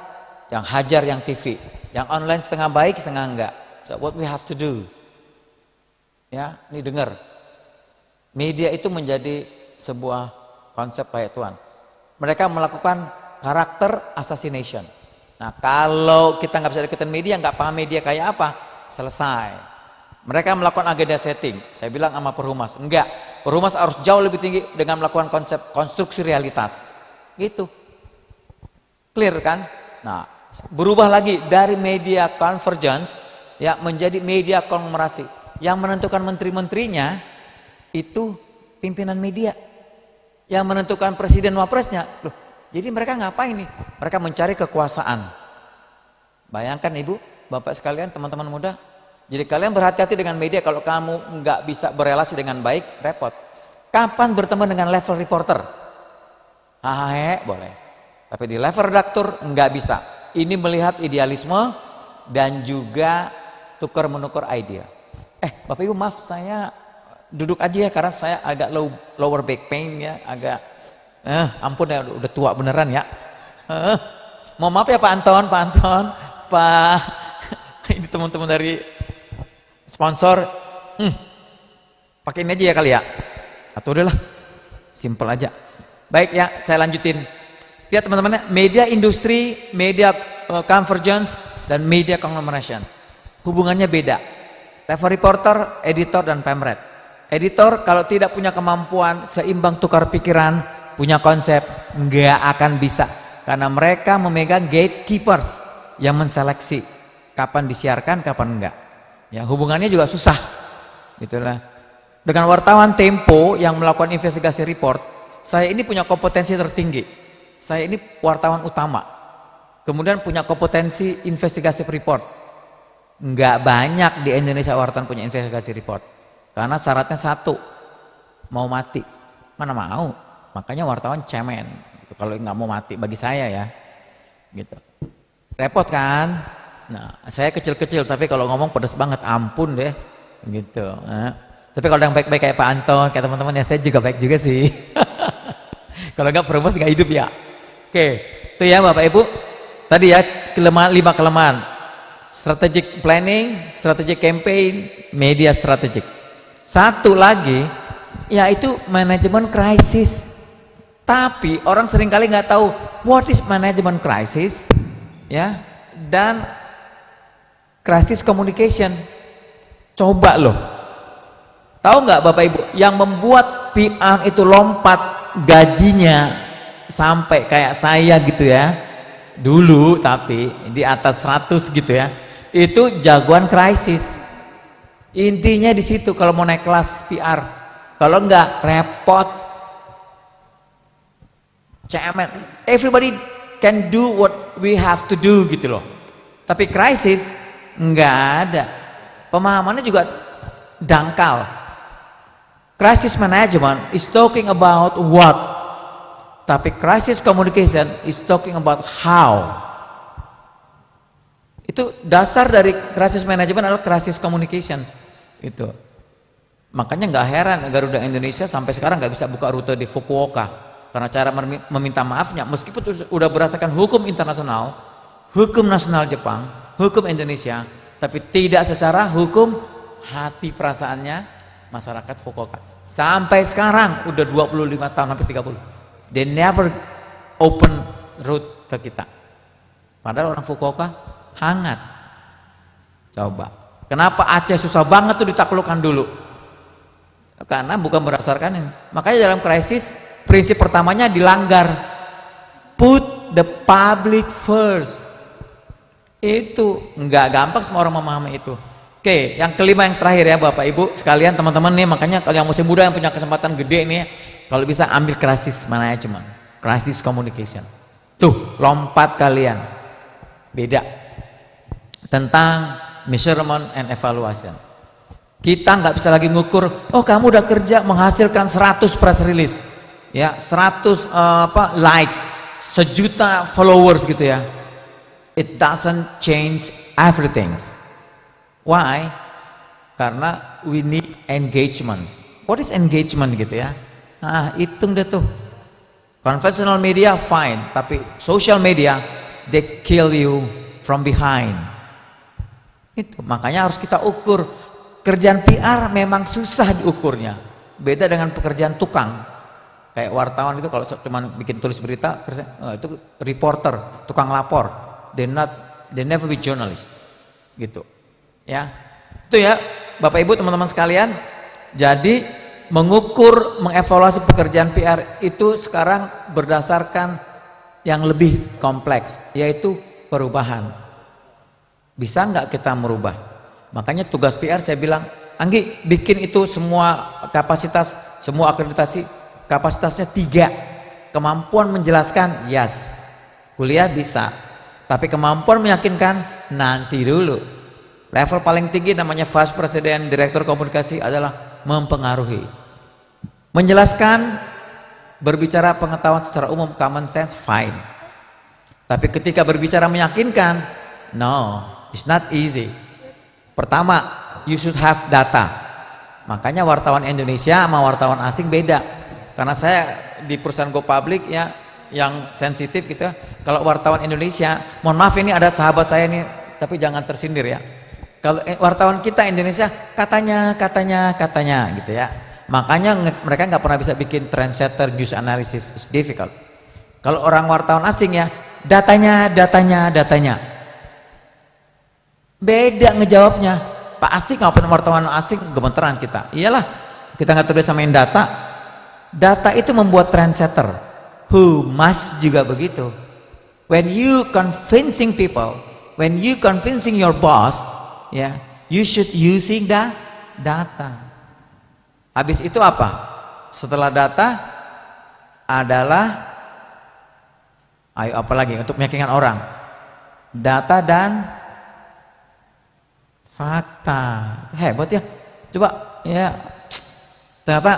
yang hajar yang TV, yang online setengah baik setengah enggak. So what we have to do? Ya, ini dengar. Media itu menjadi sebuah konsep kayak Tuhan. Mereka melakukan karakter assassination. Nah, kalau kita nggak bisa deketin media, nggak paham media kayak apa, selesai. Mereka melakukan agenda setting. Saya bilang sama Perhumas, enggak. Perhumas harus jauh lebih tinggi dengan melakukan konsep konstruksi realitas. Gitu. Clear kan? Nah, berubah lagi dari media convergence ya menjadi media konglomerasi. Yang menentukan menteri-menterinya itu pimpinan media. Yang menentukan presiden wapresnya. Loh, jadi mereka ngapain nih? Mereka mencari kekuasaan. Bayangkan Ibu, Bapak sekalian, teman-teman muda. Jadi kalian berhati-hati dengan media. Kalau kamu nggak bisa berelasi dengan baik, repot. Kapan berteman dengan level reporter? Boleh. Tapi di level redaktur nggak bisa. Ini melihat idealisme dan juga tukar-menukar ide. Bapak Ibu maaf, saya duduk aja ya karena saya agak lower back pain ya, agak ampun ya, udah tua beneran ya. Mau maaf ya Pak Anton, Pak ini teman-teman dari sponsor, pakai ini aja ya kali ya, atau udahlah, simple aja. Baik ya, saya lanjutin. Lihat teman-teman, media industri, media convergence, dan media conglomeration. Hubungannya beda. Level reporter, editor, dan pemret. Editor kalau tidak punya kemampuan seimbang tukar pikiran, punya konsep, nggak akan bisa. Karena mereka memegang gatekeepers yang menseleksi kapan disiarkan, kapan enggak. Ya, hubungannya juga susah. Gitulah. Dengan wartawan Tempo yang melakukan investigasi report, saya ini punya kompetensi tertinggi. Saya ini wartawan utama. Kemudian punya kompetensi investigasi report. Nggak banyak di Indonesia wartawan punya investigasi report. Karena syaratnya satu, mau mati. Mana mau? Makanya wartawan cemen. Gitu. Kalau nggak mau mati bagi saya ya, gitu. Repot kan? Nah, saya kecil-kecil tapi kalau ngomong pedas banget, ampun deh, gitu. Tapi kalau yang baik-baik kayak Pak Anton, kayak teman-teman ya, saya juga baik juga sih. Kalau nggak Perhumas nggak hidup ya. Oke, itu ya Bapak Ibu. Tadi ya 5 kelemahan. Strategic planning, strategic campaign, media strategic. Satu lagi, yaitu manajemen krisis. Tapi orang seringkali nggak tahu what is management crisis, ya, dan crisis communication. Coba loh. Tahu nggak Bapak Ibu, yang membuat PR itu lompat gajinya sampai kayak saya gitu ya, dulu tapi di atas 100 gitu ya, itu jagoan krisis. Intinya di situ kalau mau naik kelas PR. Kalau enggak repot. CMN, everybody can do what we have to do gitu loh. Tapi krisis enggak ada. Pemahamannya juga dangkal. Crisis management is talking about what, tapi crisis communication is talking about how. Itu dasar dari crisis management adalah crisis communications itu. Makanya nggak heran Garuda Indonesia sampai sekarang nggak bisa buka rute di Fukuoka karena cara meminta maafnya, meskipun sudah berdasarkan hukum internasional, hukum nasional Jepang, hukum Indonesia, tapi tidak secara hukum hati perasaannya masyarakat Fukuoka. Sampai sekarang udah 25 tahun hampir 30. They never open route ke kita. Padahal orang Fukuoka hangat. Coba. Kenapa Aceh susah banget tuh ditaklukkan dulu? Karena bukan berdasarkan ini. Makanya dalam krisis prinsip pertamanya dilanggar. Put the public first. Itu nggak gampang semua orang memahami itu. Oke, yang kelima, yang terakhir ya Bapak Ibu sekalian, teman-teman nih, makanya kalau yang masih muda yang punya kesempatan gede nih, kalau bisa ambil krisis manajemen, krisis communication. Tuh, lompat kalian. Beda. Tentang measurement and evaluation. Kita nggak bisa lagi ngukur, oh kamu udah kerja menghasilkan 100 press release, ya 100 likes, 1.000.000 followers gitu ya. It doesn't change everything. Why? Karena we need engagement. What is engagement gitu ya? Nah, hitung deh tuh. Conventional media fine, tapi social media they kill you from behind. Itu makanya harus kita ukur. Kerjaan PR memang susah diukurnya. Beda dengan pekerjaan tukang. Kayak wartawan itu kalau cuma bikin tulis berita, itu reporter, tukang lapor. They never be journalist. Gitu. Ya, itu ya Bapak Ibu teman-teman sekalian. Jadi mengukur, mengevaluasi pekerjaan PR itu sekarang berdasarkan yang lebih kompleks, yaitu perubahan. Bisa nggak kita merubah? Makanya tugas PR saya bilang, Anggi bikin itu semua kapasitas, semua akreditasi, kapasitasnya 3. Kemampuan menjelaskan, yes. Kuliah bisa, tapi kemampuan meyakinkan nanti dulu. Level paling tinggi namanya Vice President, Direktur Komunikasi adalah mempengaruhi. Menjelaskan, berbicara pengetahuan secara umum, common sense, fine. Tapi ketika berbicara meyakinkan, no, it's not easy. Pertama, you should have data. Makanya wartawan Indonesia sama wartawan asing beda. Karena saya di perusahaan Go Public ya, yang sensitif gitu. Kalau wartawan Indonesia, mohon maaf ini ada sahabat saya nih, tapi jangan tersindir ya. Kalau wartawan kita Indonesia katanya gitu ya. Makanya mereka nggak pernah bisa bikin trendsetter news analysis, it's difficult. Kalau orang wartawan asing ya datanya. Beda ngejawabnya. Pasti ngapain wartawan asing gemeteran kita. Iyalah, kita nggak terbiasa main data. Data itu membuat trendsetter. Humas juga begitu. When you convincing people, when you convincing your boss, ya, you should using the data. Habis itu apa? Setelah data adalah, ayo apa lagi untuk meyakinkan orang? Data dan fakta. Hebat ya. Coba ya. Ternyata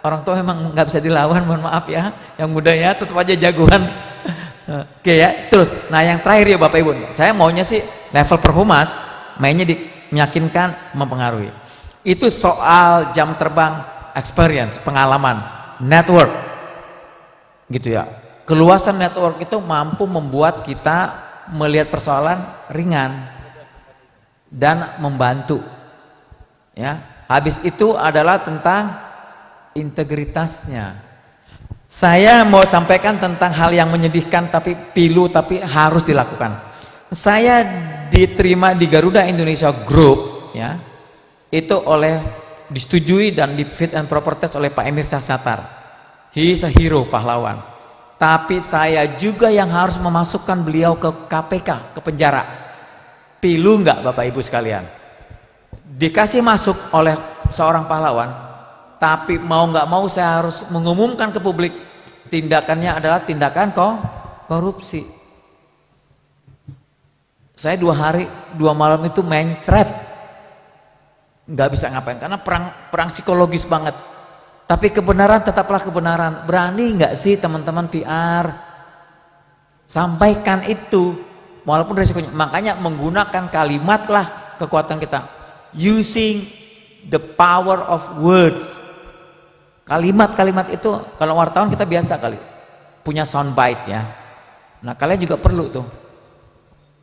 orang tua memang nggak bisa dilawan, mohon maaf ya. Yang muda ya tetap aja jagoan. Oke ya. Terus, nah yang terakhir ya Bapak Ibu. Saya maunya sih level perhumas mainnya meyakinkan, mempengaruhi. Itu soal jam terbang, experience, pengalaman, network gitu ya. Keluasan network itu mampu membuat kita melihat persoalan ringan dan membantu ya. Habis itu adalah tentang integritasnya. Saya mau sampaikan tentang hal yang menyedihkan tapi pilu tapi harus dilakukan. Saya diterima di Garuda Indonesia Group ya, itu disetujui dan di fit and proper test oleh Pak Emir Syahsatar. He is a hero, pahlawan. Tapi saya juga yang harus memasukkan beliau ke KPK, ke penjara. Pilu nggak Bapak Ibu sekalian? Dikasih masuk oleh seorang pahlawan, tapi mau nggak mau saya harus mengumumkan ke publik tindakannya adalah tindakan korupsi. Saya 2 hari 2 malam itu mencret, nggak bisa ngapain karena perang psikologis banget. Tapi kebenaran tetaplah kebenaran. Berani nggak sih teman-teman PR sampaikan itu walaupun resikonya? Makanya menggunakan kalimat lah kekuatan kita, using the power of words. Kalimat-kalimat itu kalau wartawan kita biasa kali punya soundbite ya. Nah kalian juga perlu tuh.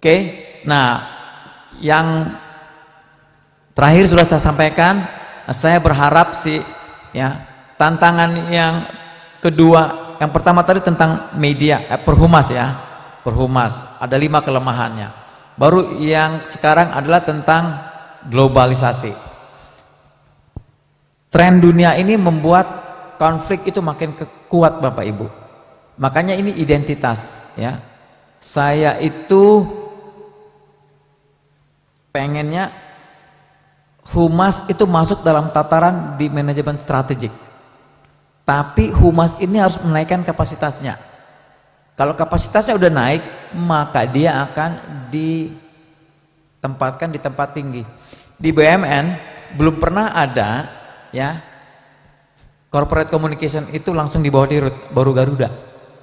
Oke, nah yang terakhir sudah saya sampaikan, saya berharap sih ya tantangan yang kedua, yang pertama tadi tentang media, perhumas ya, perhumas ada 5 kelemahannya. Baru yang sekarang adalah tentang globalisasi. Tren dunia ini membuat konflik itu makin kuat Bapak Ibu. Makanya ini identitas ya. Saya itu pengennya humas itu masuk dalam tataran di manajemen strategik. Tapi humas ini harus menaikkan kapasitasnya. Kalau kapasitasnya udah naik, maka dia akan ditempatkan di tempat tinggi. Di BUMN belum pernah ada ya corporate communication itu langsung di bawah dirut, baru Garuda.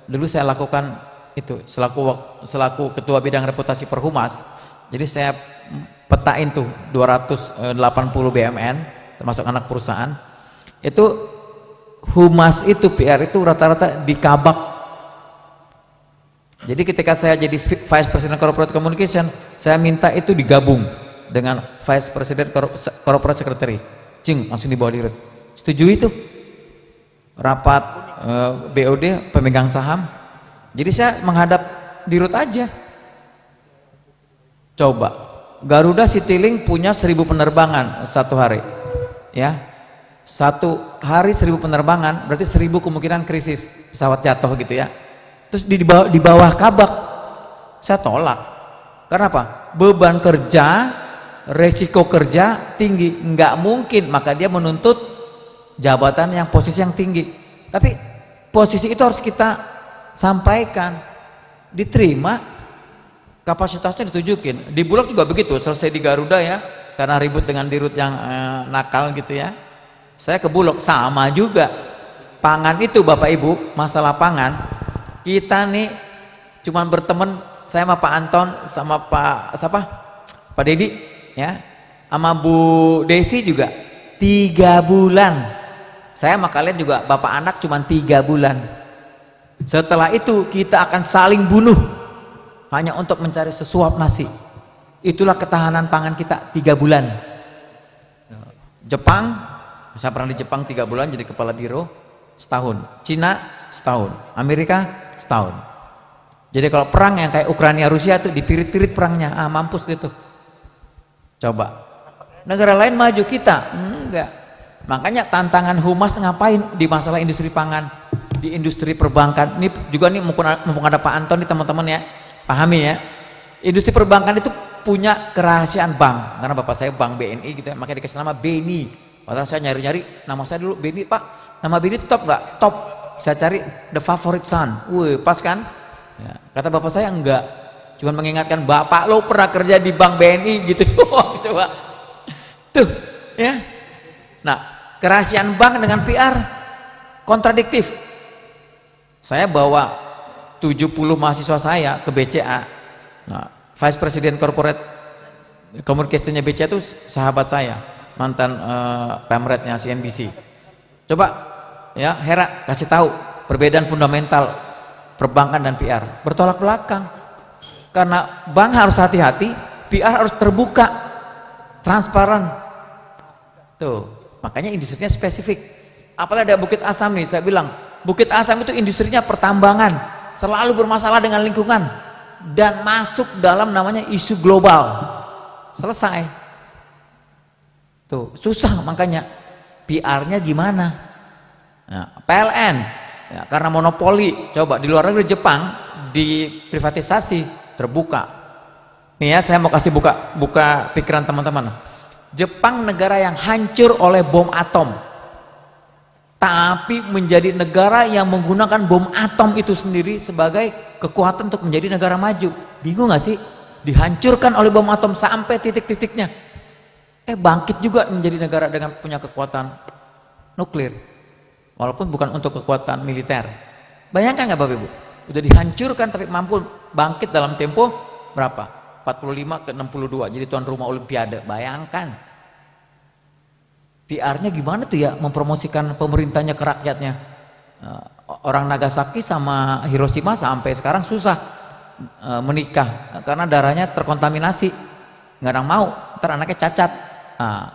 Dulu saya lakukan itu selaku ketua bidang reputasi perhumas. Jadi saya petain tuh 280 BUMN termasuk anak perusahaan. Itu humas itu PR itu rata-rata di kabak. Jadi ketika saya jadi Vice President Corporate Communication, saya minta itu digabung dengan Vice President Corporate Secretary. Cing, langsung di bawah dirut. Setuju itu? Rapat BOD pemegang saham. Jadi saya menghadap dirut aja. Coba Garuda Citylink punya 1000 penerbangan satu hari ya, satu hari 1000 penerbangan berarti 1000 kemungkinan krisis pesawat jatuh gitu ya. Terus di bawah kabak saya tolak. Karena apa? Beban kerja, resiko kerja tinggi, nggak mungkin, maka dia menuntut jabatan yang posisi yang tinggi. Tapi posisi itu harus kita sampaikan, diterima, kapasitasnya ditujukin. Di Bulog juga begitu, selesai di Garuda ya, karena ribut dengan dirut yang nakal gitu ya. Saya ke Bulog sama juga. Pangan itu Bapak Ibu, masalah pangan, kita nih cuman berteman, saya sama Pak Anton, sama Pak Dedi ya, sama Bu Desi juga 3 bulan. Saya sama kalian juga bapak anak cuman 3 bulan. Setelah itu kita akan saling bunuh hanya untuk mencari sesuap nasi. Itulah ketahanan pangan kita 3 bulan. Jepang, saya pernah di Jepang 3 bulan jadi kepala biro, setahun. Cina setahun, Amerika setahun. Jadi kalau perang yang kayak Ukraina Rusia itu dipirit-pirit perangnya, mampus gitu. Coba negara lain maju, kita enggak. Makanya tantangan humas ngapain di masalah industri pangan, di industri perbankan. Ini juga nih mumpung ada Pak Anton nih teman-teman ya, pahami ya. Industri perbankan itu punya kerahasiaan bank, karena bapak saya bank BNI gitu ya, makanya dikasih nama BNI. Padahal saya nyari-nyari nama saya dulu BNI Pak, nama BNI top nggak? Top. Saya cari the favorite son, pas kan? Ya, kata bapak saya enggak, cuma mengingatkan bapak lo pernah kerja di bank BNI gitu gitu Pak. Tuh ya. Nah, kerahasiaan bank dengan PR kontradiktif. Saya bawa 70 mahasiswa saya ke BCA. Nah, Vice President Corporate Communication-nya BCA itu sahabat saya, mantan pemretnya CNBC. Coba ya, Hera kasih tahu perbedaan fundamental perbankan dan PR. Bertolak belakang. Karena bank harus hati-hati, PR harus terbuka, transparan. Tuh, makanya industrinya spesifik. Apalagi ada Bukit Asam nih, saya bilang Bukit Asam itu industrinya pertambangan, selalu bermasalah dengan lingkungan dan masuk dalam namanya isu global. Selesai. Tuh, susah makanya. PR-nya gimana? Nah, PLN, ya, karena monopoli. Coba di luar negeri Jepang diprivatisasi, terbuka. Nih ya, saya mau kasih buka pikiran teman-teman. Jepang negara yang hancur oleh bom atom, tapi menjadi negara yang menggunakan bom atom itu sendiri sebagai kekuatan untuk menjadi negara maju. Bingung gak sih? Dihancurkan oleh bom atom sampai titik-titiknya, bangkit juga menjadi negara dengan punya kekuatan nuklir, walaupun bukan untuk kekuatan militer. Bayangkan nggak Bapak Ibu, udah dihancurkan tapi mampu bangkit dalam tempo berapa? 45 ke 62, jadi tuan rumah Olimpiade. Bayangkan PR-nya gimana tuh ya, mempromosikan pemerintahnya ke rakyatnya. Orang Nagasaki sama Hiroshima sampai sekarang susah menikah karena darahnya terkontaminasi, nggak ada yang mau, ntar anaknya cacat.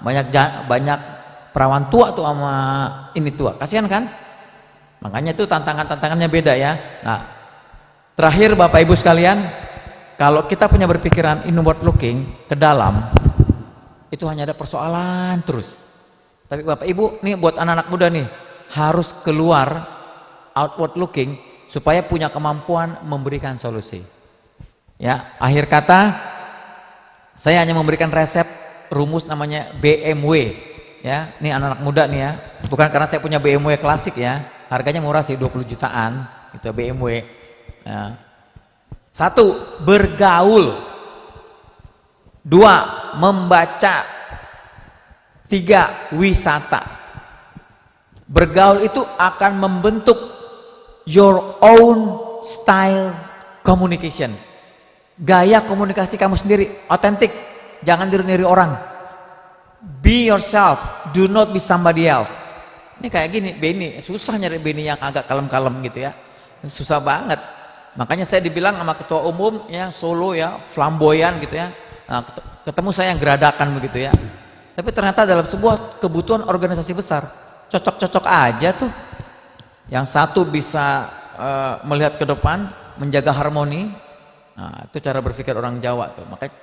Banyak perawan tua tuh sama ini tua, kasihan kan? Makanya itu tantangannya beda ya. Nah, terakhir Bapak Ibu sekalian, kalau kita punya berpikiran inward looking ke dalam, itu hanya ada persoalan terus. Tapi Bapak Ibu nih, buat anak-anak muda nih, harus keluar outward looking supaya punya kemampuan memberikan solusi. Ya, akhir kata saya hanya memberikan resep rumus namanya BMW. Ya, ini anak-anak muda nih ya. Bukan karena saya punya BMW klasik ya. Harganya murah sih, 20 jutaan itu BMW. Ya. 1. Bergaul. 2. Membaca. 3. Wisata. Bergaul itu akan membentuk your own style communication. Gaya komunikasi kamu sendiri, otentik. Jangan diri orang. Be yourself, do not be somebody else. Ini kayak gini, Beni, susah nyari Beni yang agak kalem-kalem gitu ya. Susah banget. Makanya saya dibilang sama ketua umum ya, Solo ya, flamboyan gitu ya. Nah, ketemu saya yang geradakan begitu ya. Tapi ternyata dalam sebuah kebutuhan organisasi besar, cocok-cocok aja tuh. Yang satu bisa melihat ke depan, menjaga harmoni. Nah, itu cara berpikir orang Jawa tuh. Makanya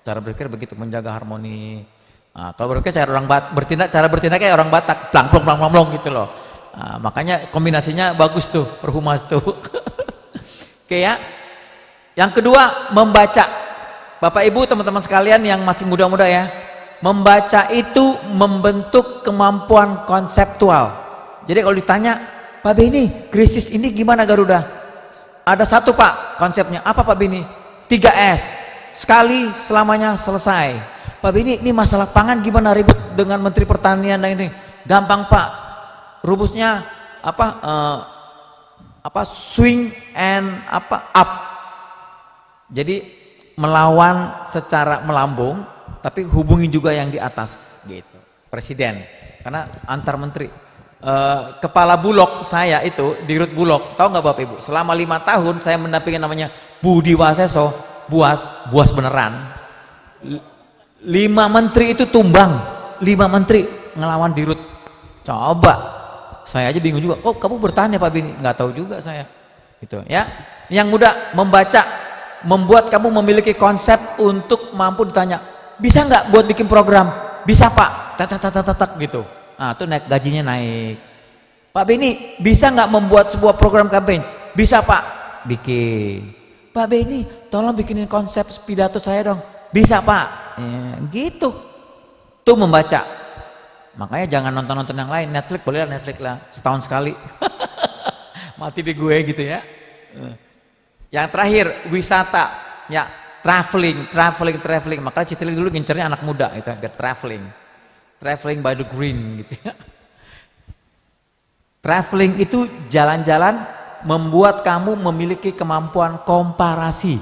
cara berpikir begitu, menjaga harmoni. Nah, kalau berpikir cara bertindak kayak orang Batak, plong gitu loh. Nah, makanya kombinasinya bagus tuh, perhumas tuh. Oke ya. Yang kedua, membaca. Bapak Ibu, teman-teman sekalian yang masih muda-muda ya, membaca itu membentuk kemampuan konseptual. Jadi kalau ditanya, Pak Beni, krisis ini gimana Garuda? Ada satu Pak konsepnya, apa Pak Beni? 3S. Sekali selamanya selesai. Pak Beni, ini masalah pangan gimana, ribut dengan Menteri Pertanian dan ini? Gampang Pak. Rumusnya swing and up. Jadi melawan secara melambung, tapi hubungi juga yang di atas gitu. Presiden. Karena antar menteri. Kepala Bulog saya itu, Dirut Bulog, tahu nggak Bapak Ibu? Selama 5 tahun saya mendampingi namanya Budi Waseso. Buas beneran. 5 menteri itu tumbang, 5 menteri ngelawan Dirut. Coba, saya aja bingung juga. Kok kamu bertahan ya Pak Bini? Nggak tahu juga saya. Gitu ya. Yang muda, membaca, membuat kamu memiliki konsep untuk mampu ditanya, bisa nggak buat bikin program? Bisa Pak. Tak gitu. Nah, itu naik, gajinya naik. Pak Bini, bisa nggak membuat sebuah program kampanye? Bisa Pak. Bikin. Pak Beni, tolong bikinin konsep pidato saya dong. Bisa Pak. Gitu. Tuh membaca. Makanya jangan nonton-nonton yang lain. Netflix boleh lah, Netflix lah. Setahun sekali. Mati di gue gitu ya. Yang terakhir, wisata. Ya, traveling. Makanya Citili dulu ngincernya anak muda itu, biar traveling. Traveling by the green gitu ya. Traveling itu jalan-jalan membuat kamu memiliki kemampuan komparasi,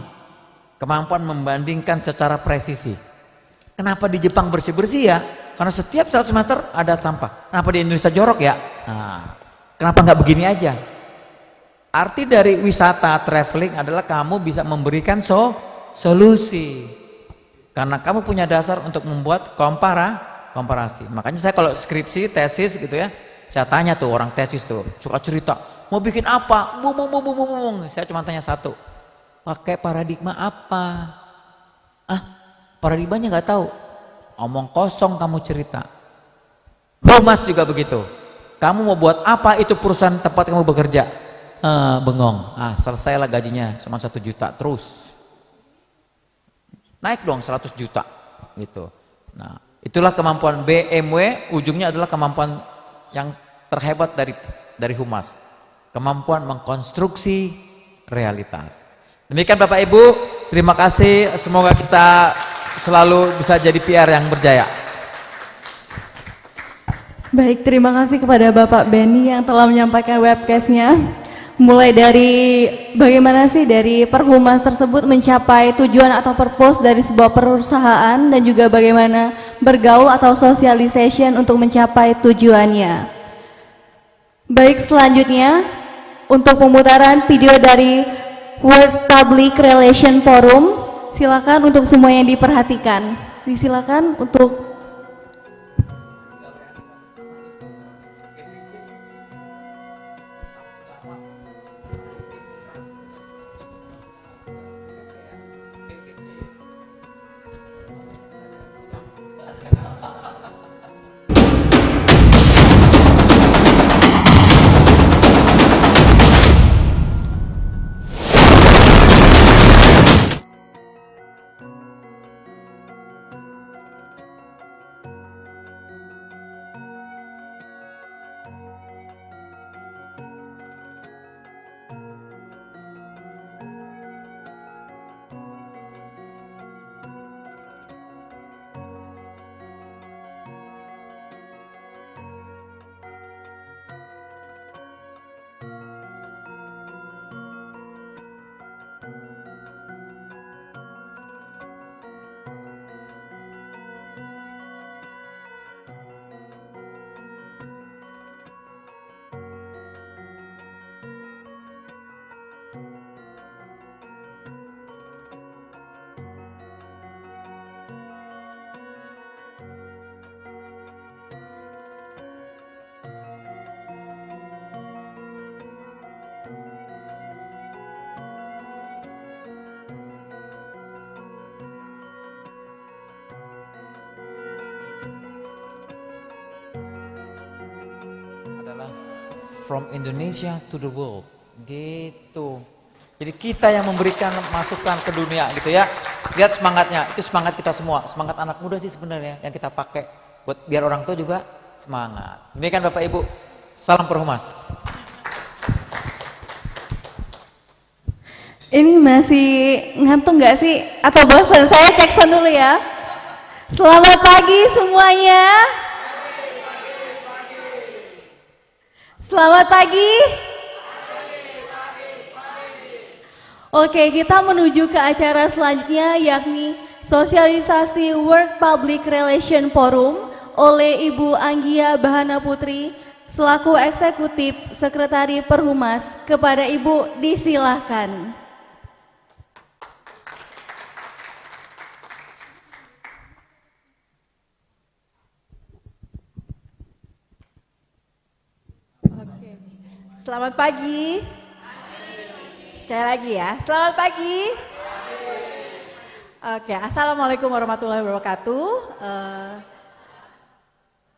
kemampuan membandingkan secara presisi. Kenapa di Jepang bersih-bersih ya? Karena setiap 100 meter ada sampah. Kenapa di Indonesia jorok ya? Nah, kenapa nggak begini aja? Arti dari wisata traveling adalah kamu bisa memberikan solusi. Karena kamu punya dasar untuk membuat komparasi. Makanya saya kalau skripsi, tesis gitu ya, saya tanya tuh orang tesis tuh, suka cerita. Mau bikin apa? Saya cuma tanya satu. Pakai paradigma apa? Paradigmanya nggak tahu. Omong kosong kamu cerita. Humas juga begitu. Kamu mau buat apa itu perusahaan tempat kamu bekerja? Bengong. Selesailah gajinya cuma 1 juta terus. Naik dong 100 juta gitu. Nah, itulah kemampuan BMW, ujungnya adalah kemampuan yang terhebat dari humas. Kemampuan mengkonstruksi realitas. Demikian Bapak Ibu, terima kasih, semoga kita selalu bisa jadi PR yang berjaya. Baik, terima kasih kepada Bapak Benny yang telah menyampaikan webcastnya. Mulai dari bagaimana sih dari perhumas tersebut mencapai tujuan atau purpose dari sebuah perusahaan, dan juga bagaimana bergaul atau socialization untuk mencapai tujuannya. Baik, selanjutnya untuk pemutaran video dari World Public Relation Forum, silakan untuk semua yang diperhatikan. Disilakan untuk From Indonesia to the world, gitu. Jadi kita yang memberikan masukan ke dunia, gitu ya. Lihat semangatnya, itu semangat kita semua, semangat anak muda sih sebenarnya yang kita pakai buat biar orang tua juga semangat. Demikian Bapak Ibu, salam perhumas. ini masih ngantuk nggak sih atau bosan? Saya cek sound dulu ya. Selamat pagi semuanya. Selamat pagi. Oke, kita menuju ke acara selanjutnya, yakni sosialisasi World Public Relation Forum oleh Ibu Anggia Bahana Putri selaku Eksekutif Sekretari Perhumas. Kepada Ibu disilahkan. Selamat pagi. Sekali lagi ya, selamat pagi. Oke, assalamualaikum warahmatullahi wabarakatuh.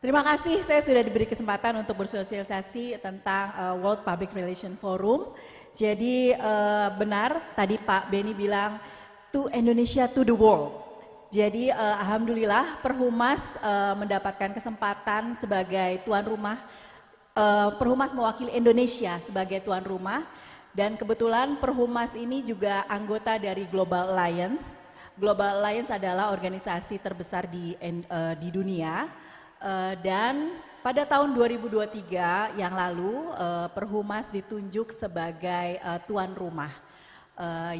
Terima kasih saya sudah diberi kesempatan untuk bersosialisasi tentang World Public Relation Forum. Jadi benar tadi Pak Benny bilang to Indonesia to the world. Jadi alhamdulillah Perhumas mendapatkan kesempatan sebagai tuan rumah. Perhumas mewakili Indonesia sebagai tuan rumah, dan kebetulan Perhumas ini juga anggota dari Global Alliance. Global Alliance adalah organisasi terbesar di dunia, dan pada tahun 2023 yang lalu Perhumas ditunjuk sebagai tuan rumah,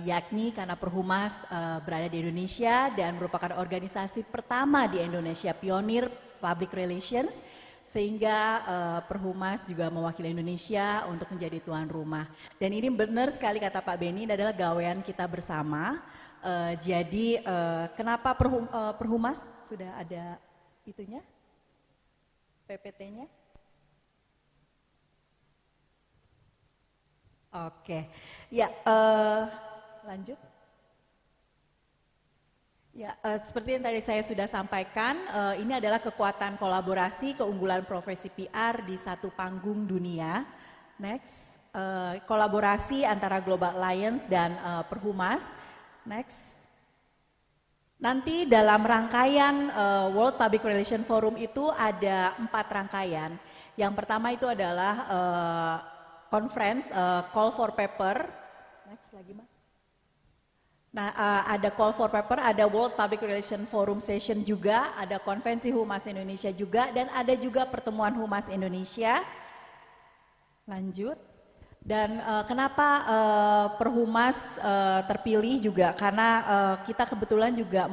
yakni karena Perhumas berada di Indonesia dan merupakan organisasi pertama di Indonesia, pionir public relations, sehingga Perhumas juga mewakili Indonesia untuk menjadi tuan rumah. Dan ini benar sekali kata Pak Benny, ini adalah gawean kita bersama. Jadi kenapa Perhumas sudah ada itunya, PPT-nya? Oke, ya lanjut. Ya, seperti yang tadi saya sudah sampaikan, ini adalah kekuatan kolaborasi keunggulan profesi PR di satu panggung dunia. Next, kolaborasi antara Global Alliance dan Perhumas. Next. Nanti dalam rangkaian World Public Relation Forum itu ada 4 rangkaian. Yang pertama itu adalah conference call for paper. Next lagi, Mas. Nah, ada call for paper, ada World Public Relation Forum session juga, ada konvensi Humas Indonesia juga, dan ada juga pertemuan Humas Indonesia. Lanjut. Dan kenapa Perhumas terpilih juga? Karena kita kebetulan juga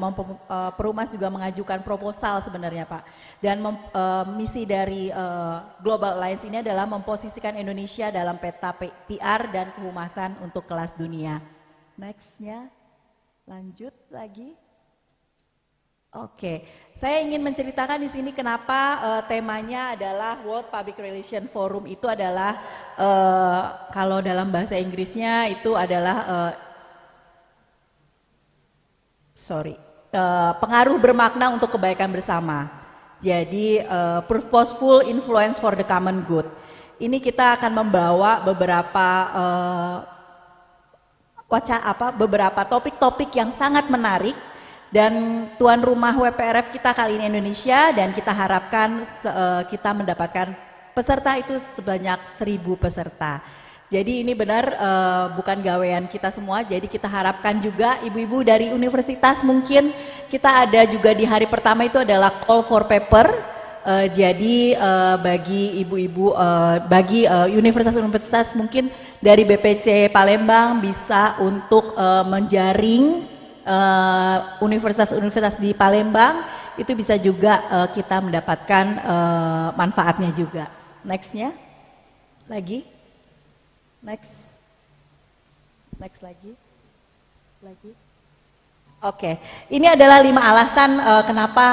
Perhumas juga mengajukan proposal sebenarnya, Pak. Dan misi dari Global Alliance ini adalah memposisikan Indonesia dalam peta PR dan kehumasan untuk kelas dunia. Next-nya. Lanjut lagi. Oke, saya ingin menceritakan di sini kenapa temanya adalah World Public Relation Forum itu adalah kalau dalam bahasa Inggrisnya itu adalah pengaruh bermakna untuk kebaikan bersama. Jadi purposeful influence for the common good. Ini kita akan membawa beberapa topik-topik yang sangat menarik dan tuan rumah WPRF kita kali ini Indonesia, dan kita harapkan kita mendapatkan peserta itu sebanyak 1.000 peserta. Jadi ini benar bukan gawean kita semua, jadi kita harapkan juga ibu-ibu dari universitas, mungkin kita ada juga di hari pertama itu adalah call for paper. Jadi bagi ibu-ibu, bagi universitas-universitas mungkin dari BPC Palembang bisa untuk menjaring universitas-universitas di Palembang, itu bisa juga kita mendapatkan manfaatnya juga. Next-nya, lagi, next lagi. Oke, ini adalah 5 alasan kenapa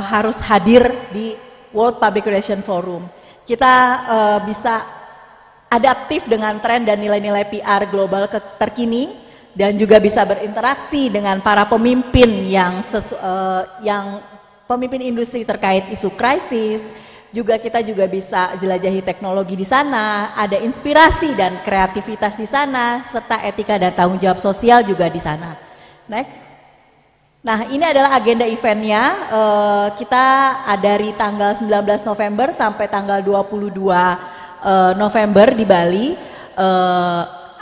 harus hadir di World Public Relation Forum. Kita bisa adaptif dengan tren dan nilai-nilai PR global terkini, dan juga bisa berinteraksi dengan para pemimpin yang pemimpin industri terkait isu krisis. Juga kita juga bisa jelajahi teknologi di sana, ada inspirasi dan kreativitas di sana, serta etika dan tanggung jawab sosial juga di sana. Next. Nah, ini adalah agenda eventnya. Kita dari tanggal 19 November sampai tanggal 22 November di Bali.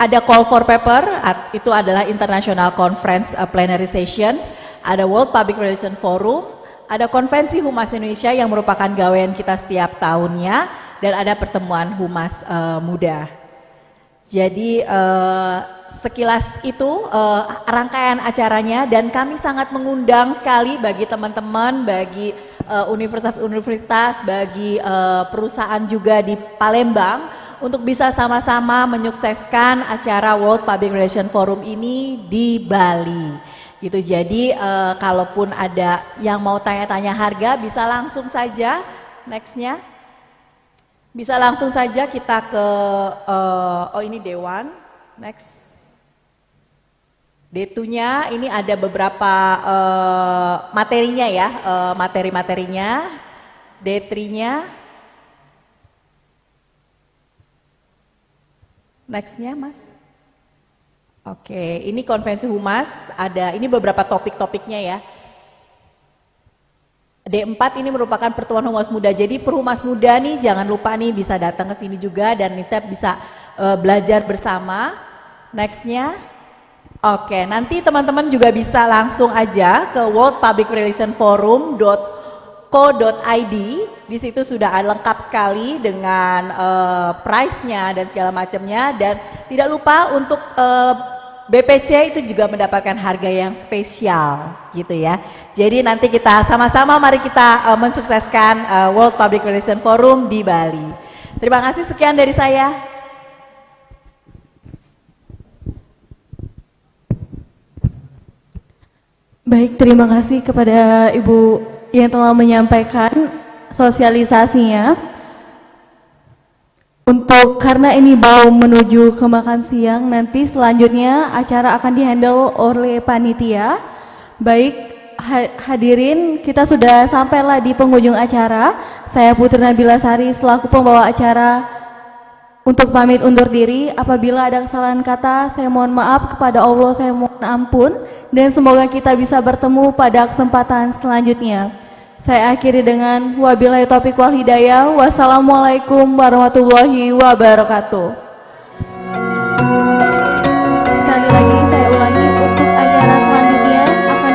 Ada call for paper, itu adalah International Conference Plenary Sessions. Ada World Public Relation Forum, ada konvensi Humas Indonesia yang merupakan gawean kita setiap tahunnya, dan ada pertemuan Humas Muda. Jadi sekilas itu rangkaian acaranya, dan kami sangat mengundang sekali bagi teman-teman, bagi universitas-universitas, bagi perusahaan juga di Palembang untuk bisa sama-sama menyukseskan acara World Public Relation Forum ini di Bali. Gitu. Jadi kalaupun ada yang mau tanya-tanya harga, bisa langsung saja. Next-nya. Bisa langsung saja kita ke, ini Dewan, next. D2-nya, ini ada beberapa materinya ya, materi-materinya. D3-nya. Next-nya Mas. Oke, ini konvensi Humas, ada ini beberapa topik-topiknya ya. D4 ini merupakan pertemuan Humas Muda. Jadi Perhumas Muda nih jangan lupa nih bisa datang ke sini juga, dan kita bisa belajar bersama. Next-nya. Oke, nanti teman-teman juga bisa langsung aja ke worldpublicrelationforum.co.id. Di situ sudah lengkap sekali dengan price-nya dan segala macamnya, dan tidak lupa untuk BPC itu juga mendapatkan harga yang spesial gitu ya. Jadi nanti kita sama-sama mari kita mensukseskan World Public Relation Forum di Bali. Terima kasih, sekian dari saya. Baik, terima kasih kepada Ibu yang telah menyampaikan sosialisasinya. Karena ini baru menuju ke makan siang, nanti selanjutnya acara akan dihandle oleh panitia. Baik, hadirin, kita sudah sampailah di penghujung acara. Saya Putri Nabila Sari selaku pembawa acara untuk pamit undur diri. Apabila ada kesalahan kata, saya mohon maaf, kepada Allah saya mohon ampun, dan semoga kita bisa bertemu pada kesempatan selanjutnya. Saya akhiri dengan wabillahi taufiq wal hidayah. Wassalamualaikum warahmatullahi wabarakatuh. Sekali lagi saya ulangi, untuk acara selanjutnya akan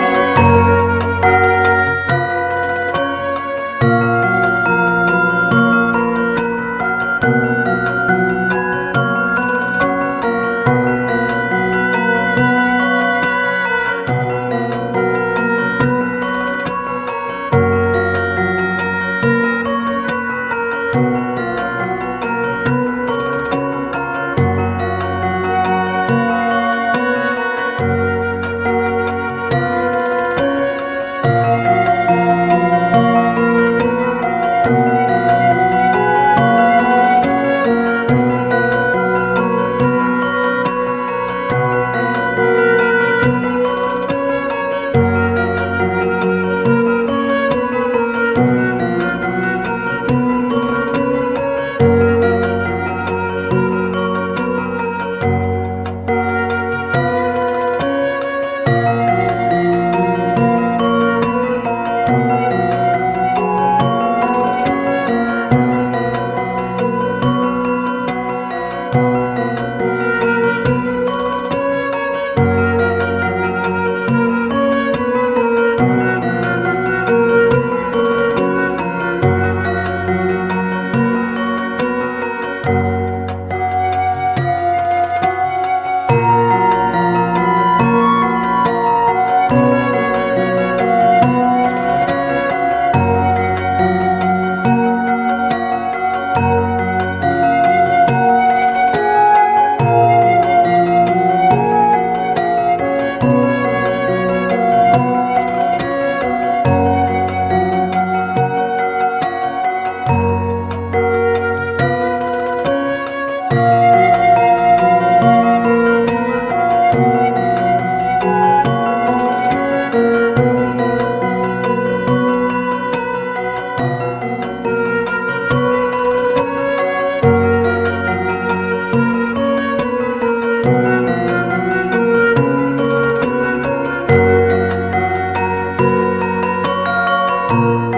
Thank you.